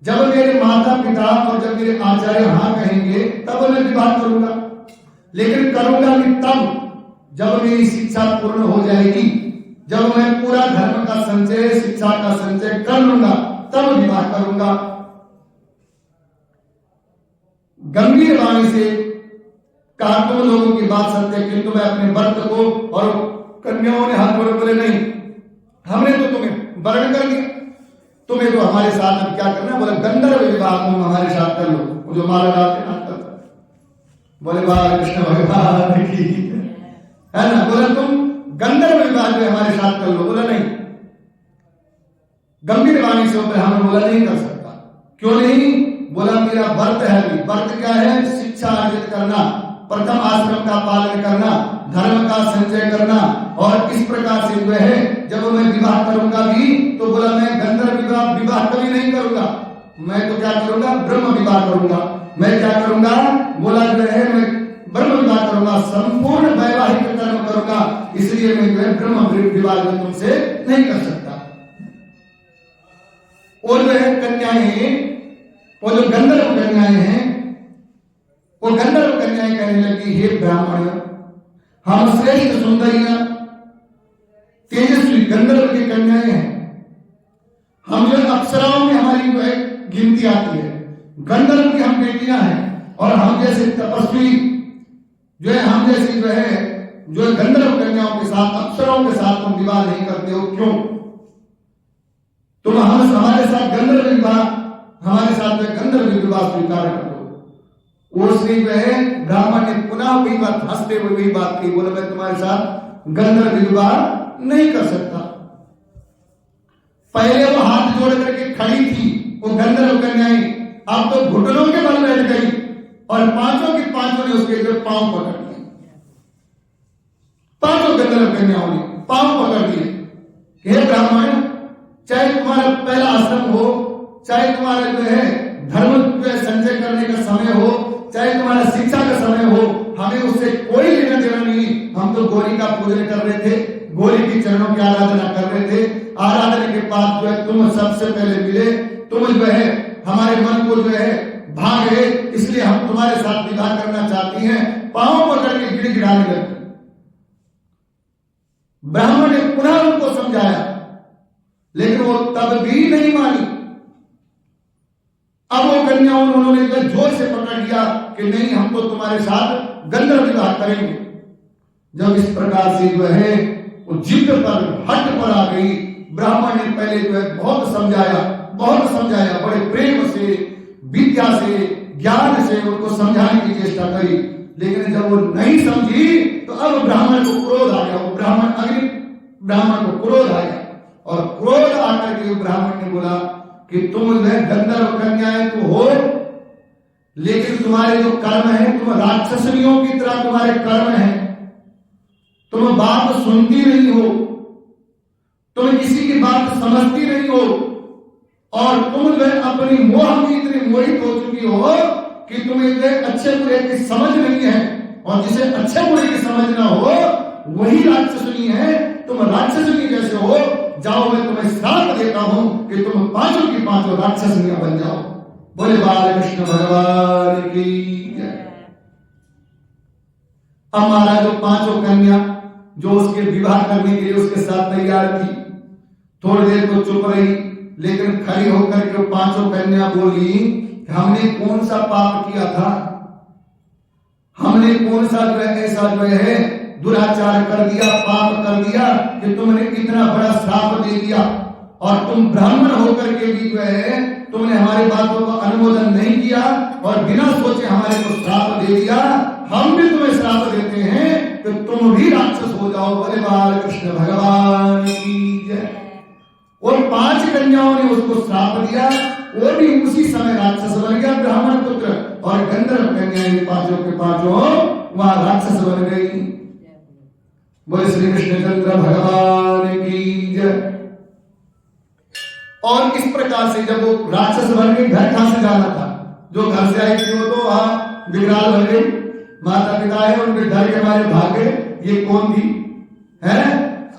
जब मेरे माता पिता और जब मेरे आचार्य हाँ कहेंगे, तब मैं विवाह करूंगा। लेकिन करूंगा भी तब जब मेरी शिक्षा पूर्ण हो जाएगी, जब मैं पूरा धर्म का संचय, शिक्षा का संचय कर लूंगा, तब विवाह करूंगा। गंभीर वाणी से कहा, तुम लोगों की बात सत्य है, किंतु मैं अपने व्रत को, और कन्याओं ने हाथ जोड़े बोले नहीं, हमने तो तुम्हें वर्ण कर दिया, तुम्हें तो हमारे साथ अब क्या करना है? बोले गंधर्व विवाह तुम हमारे साथ कर लो, वो जो माला डालते हाथ करता। बोले बाल कृष्ण भगवान की है ना, बोले तुम गंधर्व विवाह जो हमारे साथ कर लो। बोला नहीं, गंभीर वाणी से ब्राह्मण बोला नहीं कर सकता। क्यों नहीं? बोला मेरा व्रत है। व्रत क्या है? शिक्षा अर्जित करना, प्रथम आश्रम का पालन करना, धर्म का संचय करना। और इस प्रकार से जो है जब मैं विवाह करूंगा भी तो बोला मैं गंधर्व विवाह कभी नहीं करूंगा, मैं तो क्या करूंगा, ब्रह्म विवाह करूंगा। मैं क्या करूंगा, बोला जो है मैं ब्रह्म विवाह करूंगा, संपूर्ण वैवाहिक कर्म करूंगा, इसलिए मैं जो है ब्रह्म विवाह तुमसे नहीं कर सकता। और जो है कन्याएं, वो जो गंधर्व कन्याएं हैं, वो गंधर्व कन्याएं कहने लगी, हे ब्राह्मण, हम श्रेष्ठ सुंदरियां तेजस्वी गंधर्व की कन्याएं हैं, हम जो अप्सराओं में हमारी जो है गिनती आती है, गंधर्व की हम बेटियां हैं। और हम जैसे तपस्वी जो है, हम जैसी जो है गंधर्व कन्याओं के साथ, अप्सराओं के साथ तुम विवाह नहीं करते हो, क्यों? तुम हमारे साथ गंधर्व विवाह, हमारे साथ में गंधर्व विवाह स्वीकार कर दो। वो श्री जो है ब्राह्मण ने पुनः वही बात, हंसते हुए वही बात की, बोले मैं तुम्हारे साथ गंधर्व विवाह नहीं कर सकता। पहले वो हाथ जोड़ करके खड़ी थी वो गंधर्व कन्याएं, अब तो घुटनों के बल बैठ गई और पांचों की पांचों ने उसके जो पांव पकड़ लिए, पांचों गंधर्व कन्याओं ने पांव पकड़ लिए। हे ब्राह्मण, चाहे तुम्हारा पहला आश्रम हो, चाहे तुम्हारा जो है धर्म जो है संचय करने का समय हो, चाहे तुम्हारा शिक्षा का समय हो, हमें उससे कोई लेना देना नहीं। हम तो गौरी का पूजन कर रहे थे, गौरी की चरणों की आराधना कर रहे थे। आराधना के बाद जो है तुम सबसे पहले मिले, तुम जो है हमारे मन को जो है भाग गए, इसलिए हम तुम्हारे साथ विवाह करना चाहती हैं। पांव पकड़ के गिड़गिड़ाने लगे। ब्राह्मण ने पुनः उनको समझाया, लेकिन वो तब भी नहीं मानी। अब वो कन्याओं उन्होंने जोर से पकड़ लिया कि नहीं, हम तो तुम्हारे साथ गंधर्व विवाह करेंगे। जब इस प्रकार से जो है वो जिद पर, हट पर आ गई, ब्राह्मण ने पहले जो है बहुत समझाया, बड़े प्रेम से, विद्या से, ज्ञान से उनको समझाने की चेष्टा करी, लेकिन जब वो नहीं समझी तो अब ब्राह्मण को क्रोध आ गया। वो ब्राह्मण को क्रोध आ गया और क्रोध आकर के ब्राह्मण ने बोला कि तुम जो है गंधर्व कन्याएं तो हो, लेकिन तुम्हारे जो कर्म है, तुम राक्षसनियों की तरह तुम्हारे कर्म है, तुम बात सुनती नहीं हो, तुम किसी की बात समझती नहीं हो, और तुम जो है अपनी मोह में इतनी मोहित हो चुकी हो कि तुम्हें जो अच्छे बुरे की समझ नहीं है, और जिसे अच्छे बुरे की समझ ना हो वही राक्षसनी है। तुम राक्षसनी जैसे हो, जाओ मैं तुम्हें श्राप देता हूं कि तुम पांचों की पांचों राक्षसनियां बन जाओ। बोले बालकृष्ण भगवान की जय। हमारा जो पांचों कन्या जो उसके विवाह करने के लिए उसके साथ तैयार थी, थोड़ी देर तो चुप रही, लेकिन खड़ी होकर के पांचों कन्या बोली, हमने कौन सा पाप किया था, हमने कौन सा जो है ऐसा जो है दुराचार कर दिया, पाप कर दिया कि तुमने इतना बड़ा श्राप दे दिया, और तुम ब्राह्मण होकर के भी जो है तुमने हमारी बातों को अनुमोदन नहीं किया और बिना सोचे हमारे को श्राप दे दिया। हम भी तुम्हें श्राप देते हैं कि तुम भी राक्षस हो जाओ। बोले बालकृष्ण भगवान की जय। और पांच कन्याओं ने उसको श्राप दिया, वो भी उसी समय राक्षस बन गया ब्राह्मण पुत्र, और गंधर्व कन्याएं पांचों के पांचों वहां राक्षस बन गई। बोले श्री कृष्णचंद्र भगवान की जय। और इस प्रकार से जब वो राक्षस बन गई, घर कहां से जाना था, जो घर से आई थी वो तो वहां विकराल बन गई, माता पिता है उनके डर के मारे भाग गए, ये कौन थी है।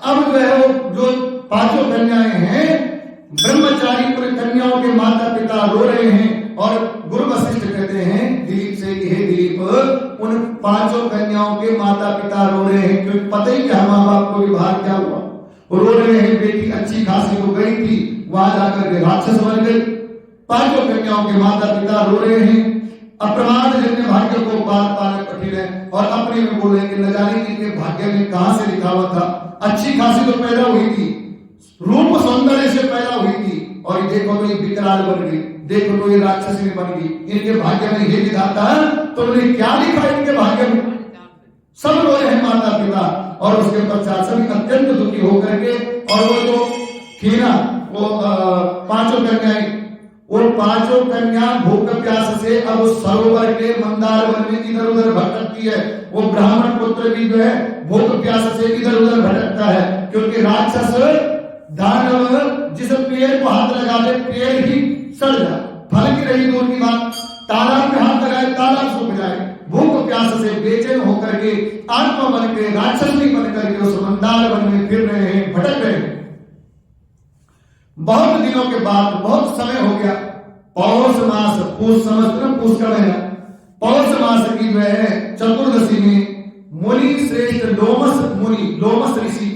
अब जो है वो जो पांचों कन्याएं हैं, ब्रह्मचारी पूरे कन्याओं के माता पिता रो रहे हैं, और गुरु वशिष्ठ कहते हैं दिलीप से कि हे दिलीप, उन पांचों कन्याओं के माता पिता रो रहे हैं, क्योंकि पता ही क्या माँ बाप को विवाह क्या हुआ, रो रहे हैं बेटी अच्छी खासी हो गई थी, वहां जाकर के राक्षस बन गई। पांचों कन्याओं के माता पिता रो रहे हैं, अप्रमाद जन्य भाग्य को पार पाना कठिन है, और अपने में बोल रहे कि न जाने इनके भाग्य में कहां से लिखा हुआ था, अच्छी खासी तो पैदा हुई थी, रूप सौंदर्य से पैदा हुई थी, और देखो तो ये विकराल बन गई, देखो तो ये राक्षसी बन गई, इनके भाग्य में ये विधाता तुमने क्या लिखा इनके भाग्य में। सब रो रहे हैं माता पिता, और उसके पश्चात सभी अत्यंत दुखी होकर के, और वो जो थी ना वो पांचों कन्याएं, वो पांचों कन्या भूख प्यास से अब उस सरोवर के मंदार वन में इधर उधर भटकती है। वो ब्राह्मण पुत्र भी जो है भूख प्यास से इधर उधर भटकता है, क्योंकि राक्षस दानव जिस पेड़ को हाथ लगाते पेड़ ही सड़ जाए, फल की रही दूर की बात, तालाब में हाथ लगाए तालाब सूख जाए। भूख प्यास से बेचैन होकर के आत्मा बन के राक्षस भी बन करके उस मंदार वन में फिर रहे हैं, भटक रहे हैं। बहुत दिनों के बाद, बहुत समय हो गया, पौष मास, पूष समझते ना, पूष का महीना, पौष मास की जो है चतुर्दशी में मुनि श्रेष्ठ लोमस ऋषि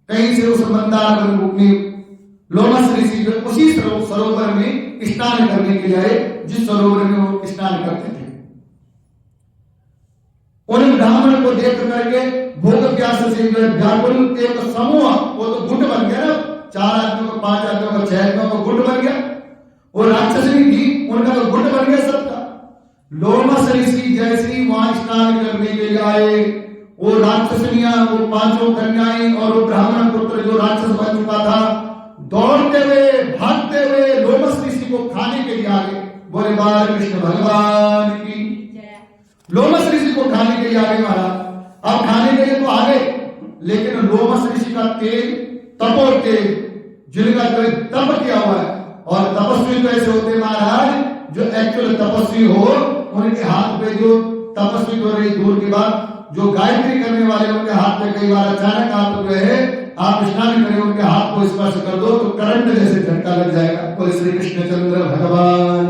कहीं से उस मंदार वन में लोमस ऋषि जो उसी सरोवर में स्नान करने के लिए आए, जिस सरोवर में वो स्नान करते थे। उन ब्राह्मण को देख करके भूख प्यास से जो है व्याकुल एक समूह, वो तो गुट बन गया ना, 4 आदमियों को, 5 आदमियों को, 6 आदमियों को गुट बन गया। वो राक्षस भी थी, उनका तो गुट बन गया सबका। लोमस ऋषि जैसे ही वहां स्नान करने के लिए आए, वो राक्षसनियां, वो पांचों कन्याएं और वो ब्राह्मण पुत्र जो राक्षस बन चुका था, दौड़ते हुए भागते हुए लोमस ऋषि को खाने के लिए आगे। बोले बाल कृष्ण भगवान की। लोमस ऋषि को खाने के लिए आगे मारा। अब खाने के लिए तो आ गए, लेकिन लोमस ऋषि का तेज, तपोर तेज, जिनका कोई तप किया हुआ है, और तपस्वी तो ऐसे होते महाराज जो एक्चुअल तपस्वी हो, उनके हाथ पे जो तपस्वी तो रही दूर की बात, जो गायत्री करने वाले उनके हाथ में कई बार अचानक आप जो है आप स्नान करें, उनके हाथ को स्पर्श कर दो तो करंट जैसे झटका लग जाएगा। बोले श्री कृष्णचंद्र भगवान।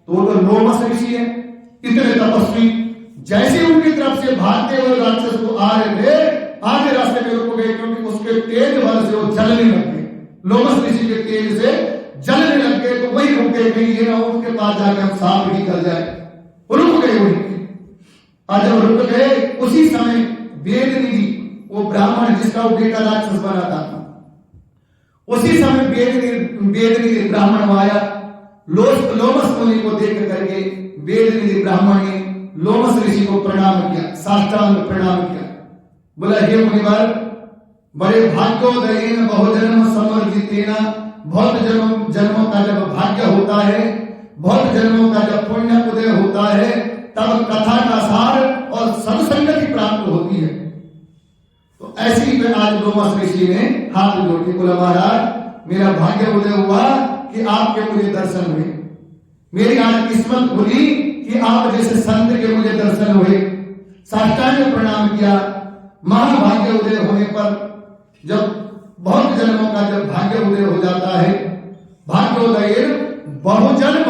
तो वो तो लोमस ऋषि है, इतने तपस्वी, जैसे उनकी तरफ से भागते हुए राक्षस को आ रहे थे, आगे रास्ते में रुक गए, क्योंकि उसके तेज बल से वो जलने लग गए। लोमस ऋषि के तेज से जलने लग गए, तो वही रुक गए, कहीं ये ना उनके पास जाकर हम सांप निकल जाए। रुक गए वहीं। और जब रुक गए, उसी समय वेदनिधि, वो ब्राह्मण जिसका वो बेटा राक्षस बना था, उसी समय वेदनिधि ब्राह्मण आया। लोमस मुनि को देख करके वेदनिधि ब्राह्मण ने लोमस ऋषि को प्रणाम किया, साष्टांग प्रणाम किया। बोला हे मुनिवर, बड़े भाग्योदयेन बहुजन्म समर्जितेन, बहुत जन्मों का जब भाग्य होता है, बहुत जन्मों का जब पुण्य उदय होता है, तब कथा का सार और सत्संगति प्राप्त होती है। तो ऐसी में आज लोमस ऋषि ने हाथ जोड़ के बोला महाराज, मेरा भाग्य उदय हुआ कि आपके मुझे दर्शन हुए, मेरी आज किस्मत खुली कि आप जैसे संत के मुझे दर्शन हुए। साष्टांग प्रणाम किया। महाभाग्य उदय होने पर, जब बहुत जन्मों का जब भाग्य उदय हो जाता है, भाग्योदय बहुजन्म,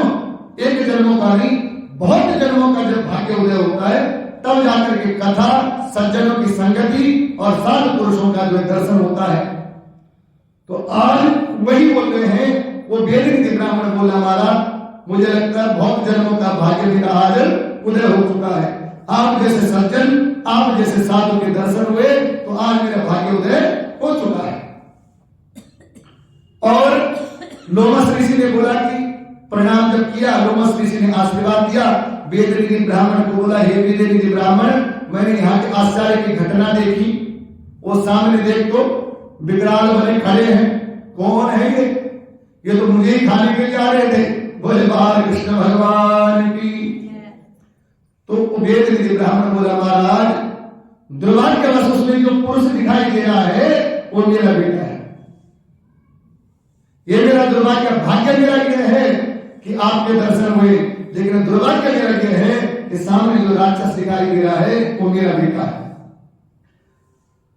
एक जन्मों का नहीं बहुत जन्मों का जब भाग्य उदय होता है, तब जाकर के कथा, सज्जनों की संगति और साधु पुरुषों का जो दर्शन होता है। तो आज वही बोल रहे हैं, वो वेदनिधि ब्राह्मण बोला महाराज, मुझे लगता है बहुत जन्मों का भाग्य मेरा आज उदय हो चुका है। आप जैसे सज्जन, आप जैसे साधु के दर्शन हुए, तो आज मेरा भाग्य उदय हो चुका है। और लोमस ऋषि ने बोला कि प्रणाम जब किया, लोमस ऋषि ने आशीर्वाद दिया। वेदनिधि ब्राह्मण को बोला, हे वेदनिधि ब्राह्मण, मैंने यहाँ के आश्चर्य की घटना देखी। वो सामने देख तो विकराल बने खड़े हैं, कौन है ये तो मुझे ही खाने के लिए आ रहे थे। बोले बाल कृष्ण भगवान की। तो वेदनिधि ब्राह्मण बोला महाराज, दुर्भाग्यवश उसमें जो पुरुष दिखाई दे रहा है वो मेरा बेटा है। ये मेरा दुर्भाग्य, भाग्य मेरा यह है कि आपके दर्शन हुए, लेकिन दुर्भाग्य मेरा यह है कि सामने जो राक्षस दिखाई दे रहा है वो मेरा बेटा है।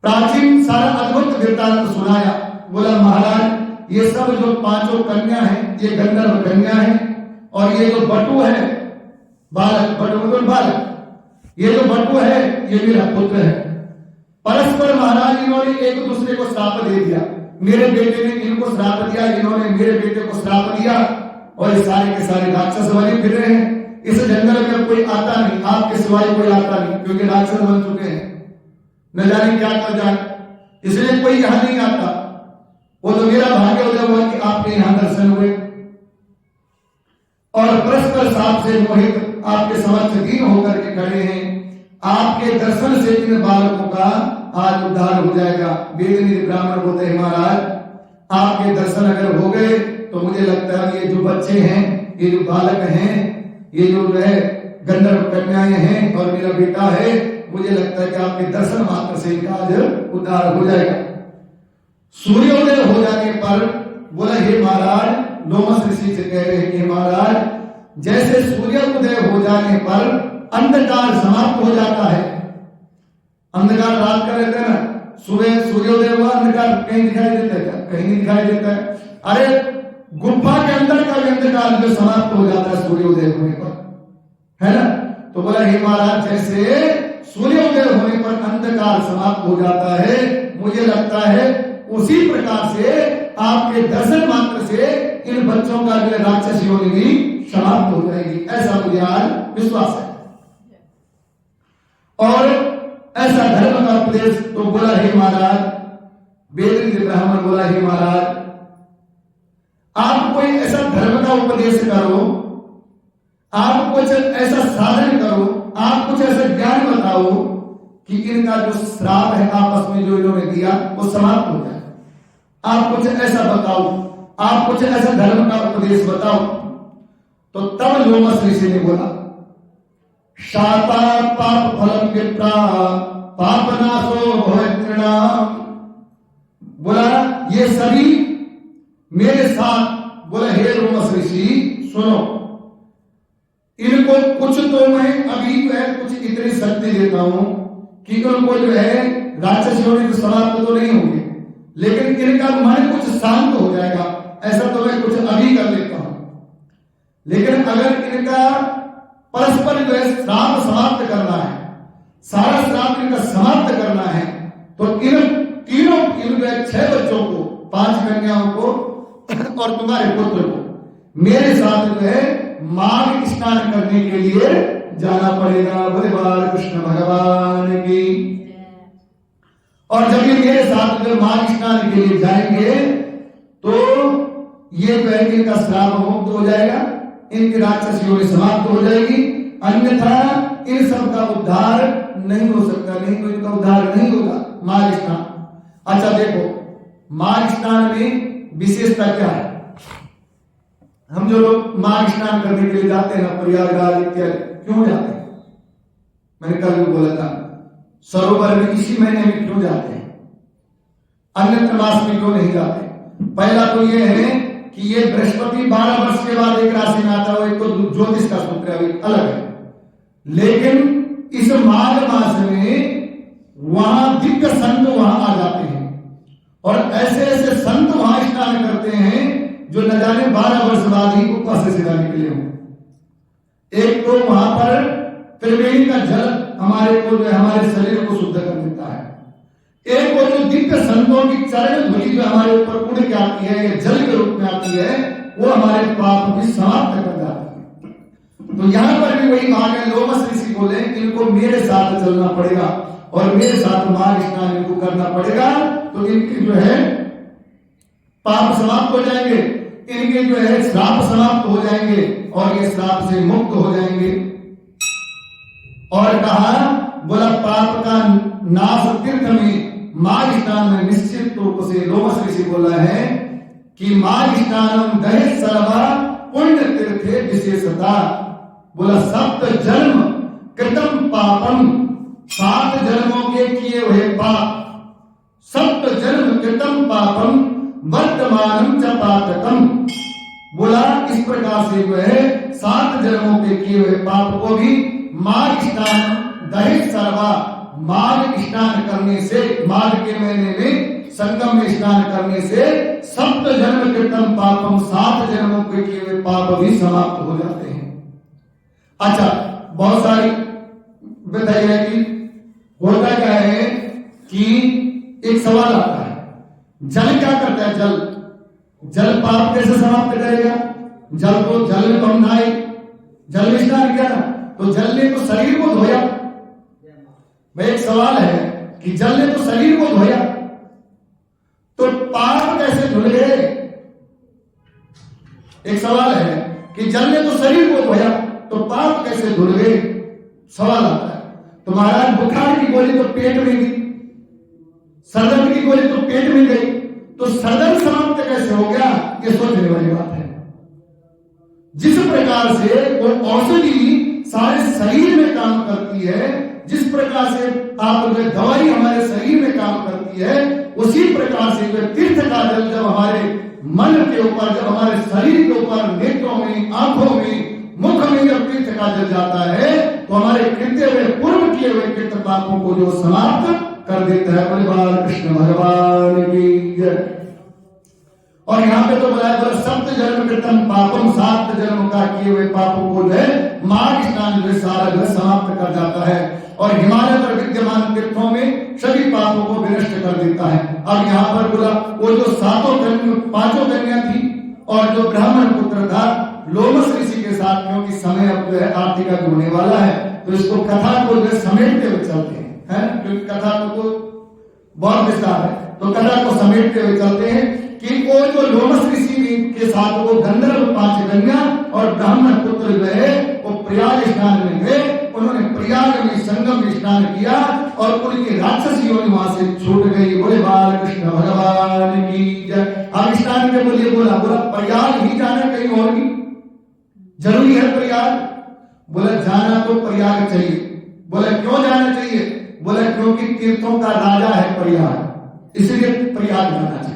प्राचीन सारा अद्भुत वृत्तांत सुनाया। बोला महाराज, ये सब जो पांचों कन्या हैं, ये गंधर्व कन्या हैं, और ये जो बटु है बालक, बालक, ये जो बटु है ये मेरा पुत्र है। परस्पर महाराज इन्होंने एक दूसरे को श्राप दे दिया। मेरे बेटे ने इनको श्राप दिया, इन्होंने मेरे बेटे को श्राप दिया, और ये सारे के सारे राक्षस बने फिर रहे हैं। इस जंगल में कोई आता नहीं, आपके सिवाय कोई आता नहीं, क्योंकि राक्षस बन चुके हैं, न जाने क्या कर जाए, इसलिए कोई यहां नहीं आता। वो तो मेरा भाग्य उदय हुआ कि आपके यहां दर्शन हुए, और परस्पर साप से मोहित आपके समक्ष दीन होकर के खड़े हैं। आपके दर्शन से इन बालकों का आज उद्धार हो जाएगा। वेदनिधि ब्राह्मण बोलते हैं महाराज, आपके दर्शन अगर हो गए तो मुझे लगता है ये जो बच्चे हैं, ये जो बालक हैं, ये जो है गंधर्व कन्याएं हैं और मेरा बेटा है, मुझे लगता है कि आपके दर्शन मात्र से इनका आज उद्धार हो जाएगा। सूर्योदय हो जाने पर बोला, हे महाराज, लोमस ऋषि से कह रहे हैं कि महाराज, जैसे सूर्योदय हो जाने पर अंधकार समाप्त हो जाता है। अंधकार रात का रहता है ना, सुबह सूर्योदय हुआ, अंधकार कहीं दिखाई देता है क्या? कहीं नहीं दिखाई देता है। अरे गुफा के अंदर का भी अंधकार जो समाप्त हो जाता है सूर्योदय होने पर, है ना। तो बोला, हे महाराज, जैसे सूर्योदय होने पर अंधकार समाप्त हो जाता है, मुझे लगता है उसी प्रकार से आपके दर्शन मात्र से इन बच्चों का जो राक्षसी होने भी समाप्त हो जाएगी, ऐसा मुझे आज विश्वास है। और ऐसा धर्म का उपदेश तो बोला, हे महाराज, वेद ब्राह्मण बोला, हे महाराज, आप कोई ऐसा धर्म का उपदेश करो, आप कुछ ऐसा साधन करो, आप कुछ ऐसा ज्ञान बताओ कि इनका जो श्राप है आपस में जो इन्होंने दिया वो समाप्त हो जाए। आप कुछ ऐसा बताओ, आप कुछ ऐसा धर्म का उपदेश बताओ। तो तब लोमस ऋषि ने बोला, शाता पाप फलम विप्रा पापनाशो भवत्रिणाम। बोला, ये सभी मेरे साथ, बोला, हे लोमस ऋषि सुनो, इनको कुछ तो मैं अभी जो है कुछ इतनी शक्ति देता हूं कि उनको जो है राक्षस होने के समाप्त तो नहीं होंगे, लेकिन इनका मन कुछ शांत हो जाएगा, ऐसा तो मैं कुछ अभी कर लेता हूं। लेकिन अगर इनका परस्पर जो है श्राप समाप्त करना है, सारा श्राप इनका समाप्त करना है, तो इन तीनों, इन 6 बच्चों को, 5 कन्याओं को और तुम्हारे पुत्र को मेरे साथ जो है माघ स्नान करने के लिए जाना पड़ेगा। बोले बाल कृष्ण भगवान की। और जब ये मेरे साथ जो माघ स्नान के लिए जाएंगे तो ये जो है इनका श्राप मुक्त हो जाएगा, इनकी राक्षसियों समाप्त हो जाएगी, अन्यथा इन सब का उद्धार नहीं हो सकता, नहीं तो इनका उद्धार नहीं होगा। माघ स्नान, अच्छा देखो, माघ स्नान में विशेषता क्या है? हम जो लोग माघ स्नान करने के लिए जाते हैं ना, प्रयागराज इत्यादि, क्यों जाते हैं? मैंने कल भी बोला था, सरोवर में इसी महीने में क्यों जाते हैं, अन्य मास में क्यों नहीं जाते? पहला तो ये है कि ये बृहस्पति 12 वर्ष के बाद एक राशि में आता है, एक तो ज्योतिष का सूत्र है, अलग है। लेकिन इस माघ मास में वहां दिव्य संत वहां आ जाते हैं और ऐसे ऐसे संत वहां स्नान करते हैं जो न जाने 12 वर्ष बाद ही ऊपर से सिरा निकले हों। एक तो वहां पर त्रिवेणी का जल हमारे को जो हमारे शरीर को शुद्ध कर देता है, एक वो जो दिव्य संतों की चरण धूलि जो हमारे ऊपर उड़ के आती है या जल के रूप में आती है, वो हमारे पाप भी समाप्त कर जाती है। तो यहां पर भी वही बात है, लोमस ऋषि बोले इनको मेरे साथ चलना पड़ेगा और मेरे साथ माघ स्नान इनको करना पड़ेगा, तो इनकी जो है पाप समाप्त हो जाएंगे, इनके जो है श्राप समाप्त हो जाएंगे और ये श्राप से मुक्त हो जाएंगे। और कहा, बोला पाप का नाश तीर्थ में माघ स्नान में निश्चित रूप से लोमस ऋषि बोला है कि माघ स्नानम दहे सर्वा पुण्य तीर्थे विशेषता। बोला 7 जन्म कृतम पापम, 7 जन्मों के किए हुए पाप, 7 जन्म कृतम पापम वर्तमानम च पातकम। बोला इस प्रकार से जो है 7 जन्मों के किए हुए पाप को भी माघ स्नान दहे सर्वा, माघ स्नान करने से, माघ के महीने में संगम में स्नान करने से 7 जन्म कृतम पापम, 7 जन्मों के किए हुए पाप भी समाप्त हो जाते हैं। अच्छा, बहुत सारी बताइए कि होता क्या है कि एक सवाल आता है, जल क्या करता है? जल पाप कैसे समाप्त करेगा? जल को, जल में हम नहाए, जल में स्नान किया ना, तो जल ने तो शरीर को धोया। मैं एक सवाल है कि जल ने तो शरीर को धोया, तो पाप कैसे धुल गए? एक सवाल है कि जल ने तो शरीर को धोया, तो पाप कैसे धुल गए? सवाल आता है। तो महाराज बुखार की गोली तो पेट में गई, सरदर्द की गोली तो पेट में गई, तो सरदर्द समाप्त कैसे हो गया, ये सोचने वाली बात है। जिस प्रकार से वो औषधि सारे शरीर में काम करती है, जिस प्रकार से आप दवाई हमारे शरीर में काम करती है, उसी प्रकार से जो तीर्थ का जल जब हमारे मन के ऊपर, जब हमारे शरीर के ऊपर, नेत्रों में, आंखों में, मुख में जब तीर्थ का जल जाता है तो हमारे कृत्य हुए, पूर्व किए हुए कृत पापों को जो समाप्त कर देता है। बोले बाल कृष्ण भगवान की जय। और यहाँ पे तो बोला सप्त जन्म कृतम पापम, 7 जन्म का किए हुए पापों को जो है माघ स्नान जो सारा जो समाप्त कर जाता है और हिमालय पर विद्यमान तीर्थों में सभी पापों को विनष्ट कर देता है। अब यहाँ पर बोला वो जो 5 कन्या थी और जो ब्राह्मण पुत्र था लोमस ऋषि के साथ, क्योंकि समय अब जो है आरती का होने वाला है तो इसको कथा को जो समेटते हुए चलते हैं, क्योंकि कथा को तो बहुत विस्तार है, तो कथा को समेटते हुए चलते हैं कि वो जो लोमस ऋषि के साथ वो गंधर्व 5 कन्या और ब्राह्मण पुत्र जो है वो प्रयाग स्नान में गए। उन्होंने प्रयाग में संगम में स्नान किया और उनकी राक्षसी योनि वहां से छूट गई। बोले बाल कृष्ण भगवान की जय। अब स्नान के बोलिए बोला प्रयाग ही जाना, कहीं और भी जरूरी है प्रयाग? बोला जाना तो प्रयाग चाहिए। बोला क्यों जाना चाहिए? बोला क्योंकि तीर्थों का राजा है प्रयाग, इसलिए प्रयाग जाना चाहिए।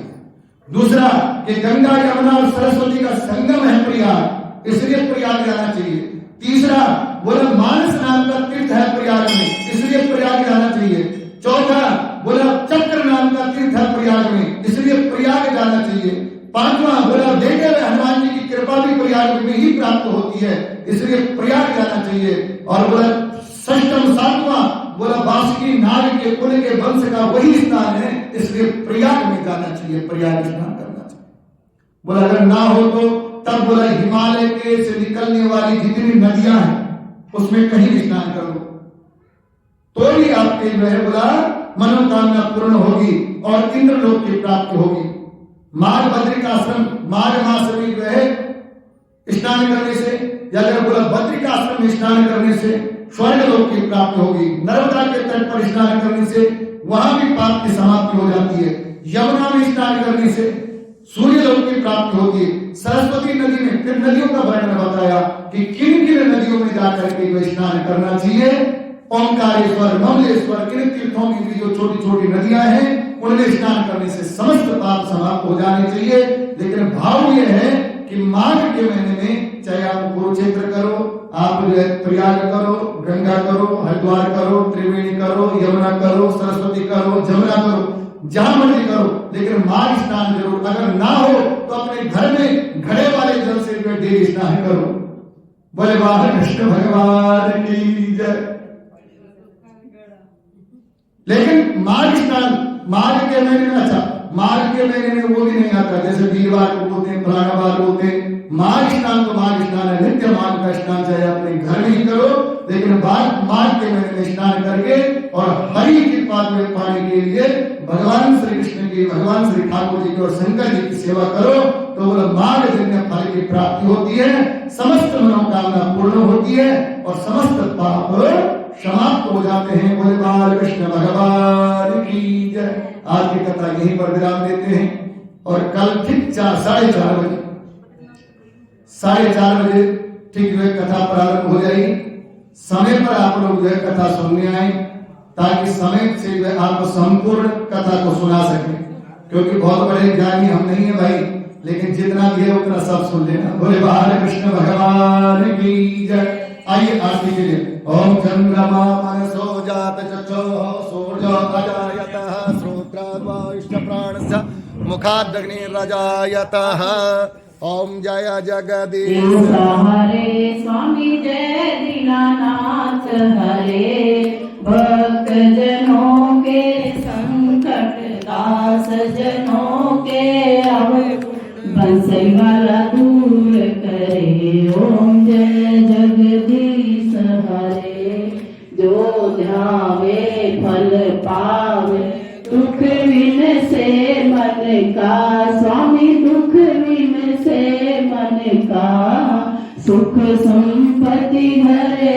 दूसरा कि गंगा यमुना और सरस्वती का संगम है प्रयाग, इसलिए प्रयाग जाना चाहिए। तीसरा बोला मानस नाम का तीर्थ है प्रयाग में, इसलिए प्रयाग जाना चाहिए। चौथा बोला चक्र नाम का तीर्थ है प्रयाग में, इसलिए प्रयाग जाना चाहिए। पांचवा बोला देखे हुए हनुमान जी की कृपा भी प्रयाग में ही प्राप्त होती है, इसलिए प्रयाग जाना चाहिए। और बोला षष्ठम 7वां बोला बासुकी नाग के कुल के वंश का वही स्थान है, इसलिए प्रयाग में जाना चाहिए, प्रयाग स्नान करना चाहिए। बोला अगर ना हो तो तब बोला हिमालय के से निकलने वाली जितनी नदियां हैं उसमें कहीं भी स्नान करो तो ही आपके जो है बोला मनोकामना पूर्ण होगी और इंद्रलोक की प्राप्ति होगी। माघ बद्रिकाश्रम, माघ मास में जो है स्नान करने से, या अगर बोला बद्रिकाश्रम में स्नान करने से स्वर्ग लोक की प्राप्ति होगी। नर्मदा के तट पर स्नान करने से वहां भी पाप की समाप्ति हो जाती है। यमुना में स्नान करने से सूर्य लोक की प्राप्ति होगी। सरस्वती नदी में फिर नदियों का वर्णन बताया कि किन किन नदियों में जाकर के स्नान करना चाहिए। ओंकारेश्वर, ममलेश्वर, किन तीर्थों में भी जो छोटी छोटी नदियां हैं उनमें स्नान करने से समस्त पाप समाप्त हो जाने चाहिए। लेकिन भाव यह है कि माघ के महीने में चाहे आप कुरुक्षेत्र करो, आप जो है प्रयाग करो, गंगा करो, हरिद्वार करो, त्रिवेणी करो, यमुना करो, सरस्वती करो, जमुना करो, जहां मर्जी करो, लेकिन माघ स्नान जरूर। अगर ना हो तो अपने घर में घड़े वाले जल से जो डेली स्नान करो। बोले बाल कृष्ण भगवान की जय। लेकिन माघ स्नान माघ के महीने में, अच्छा माघ के महीने में वो भी नहीं आता, जैसे वीरवार को बोलते हैं, फलाना बार बोलते हैं। माघ स्नान तो माघ स्नान है, नित्य माघ का स्नान चाहे अपने घर में ही करो, लेकिन माघ के महीने में स्नान करके और हरि की पाद में पाने के लिए भगवान श्री कृष्ण की, भगवान श्री ठाकुर जी की और शंकर जी की सेवा करो तो बोला माघ जन्य फल की प्राप्ति होती है, समस्त मनोकामना पूर्ण होती है और समस्त पाप समाप्त हो जाते हैं। बोले बाल कृष्ण भगवान की जय। आज की कथा यहीं पर विराम देते हैं और कल ठीक 4:30 बजे, 4:30 बजे ठीक जो है कथा प्रारंभ हो जाएगी। समय पर आप लोग जो है कथा सुनने आए ताकि समय से जो है आप संपूर्ण कथा को सुना सके, क्योंकि बहुत बड़े ज्ञानी हम नहीं है भाई, लेकिन जितना भी है उतना सब सुन लेना। बोले बाल कृष्ण भगवान की जय। आइए आरती के लिए ओम चंद्रमा मनसो जात चक्षो सूर्यो अजायतः श्रोत्रवायुश्च प्राणस्य मुखादग्निरजायतः। ओम जय जगदीश हरे स्वामी जय दीनानाथ हरे। भक्त जनों के संकट दास जनों के अब बंसई वाला दूर करे। ओम जय जगदीश हरे। जो ध्यावे फल पावे दुख विन से मन का। स्वामी दुख विन से मन का सुख संपत्ति भरे।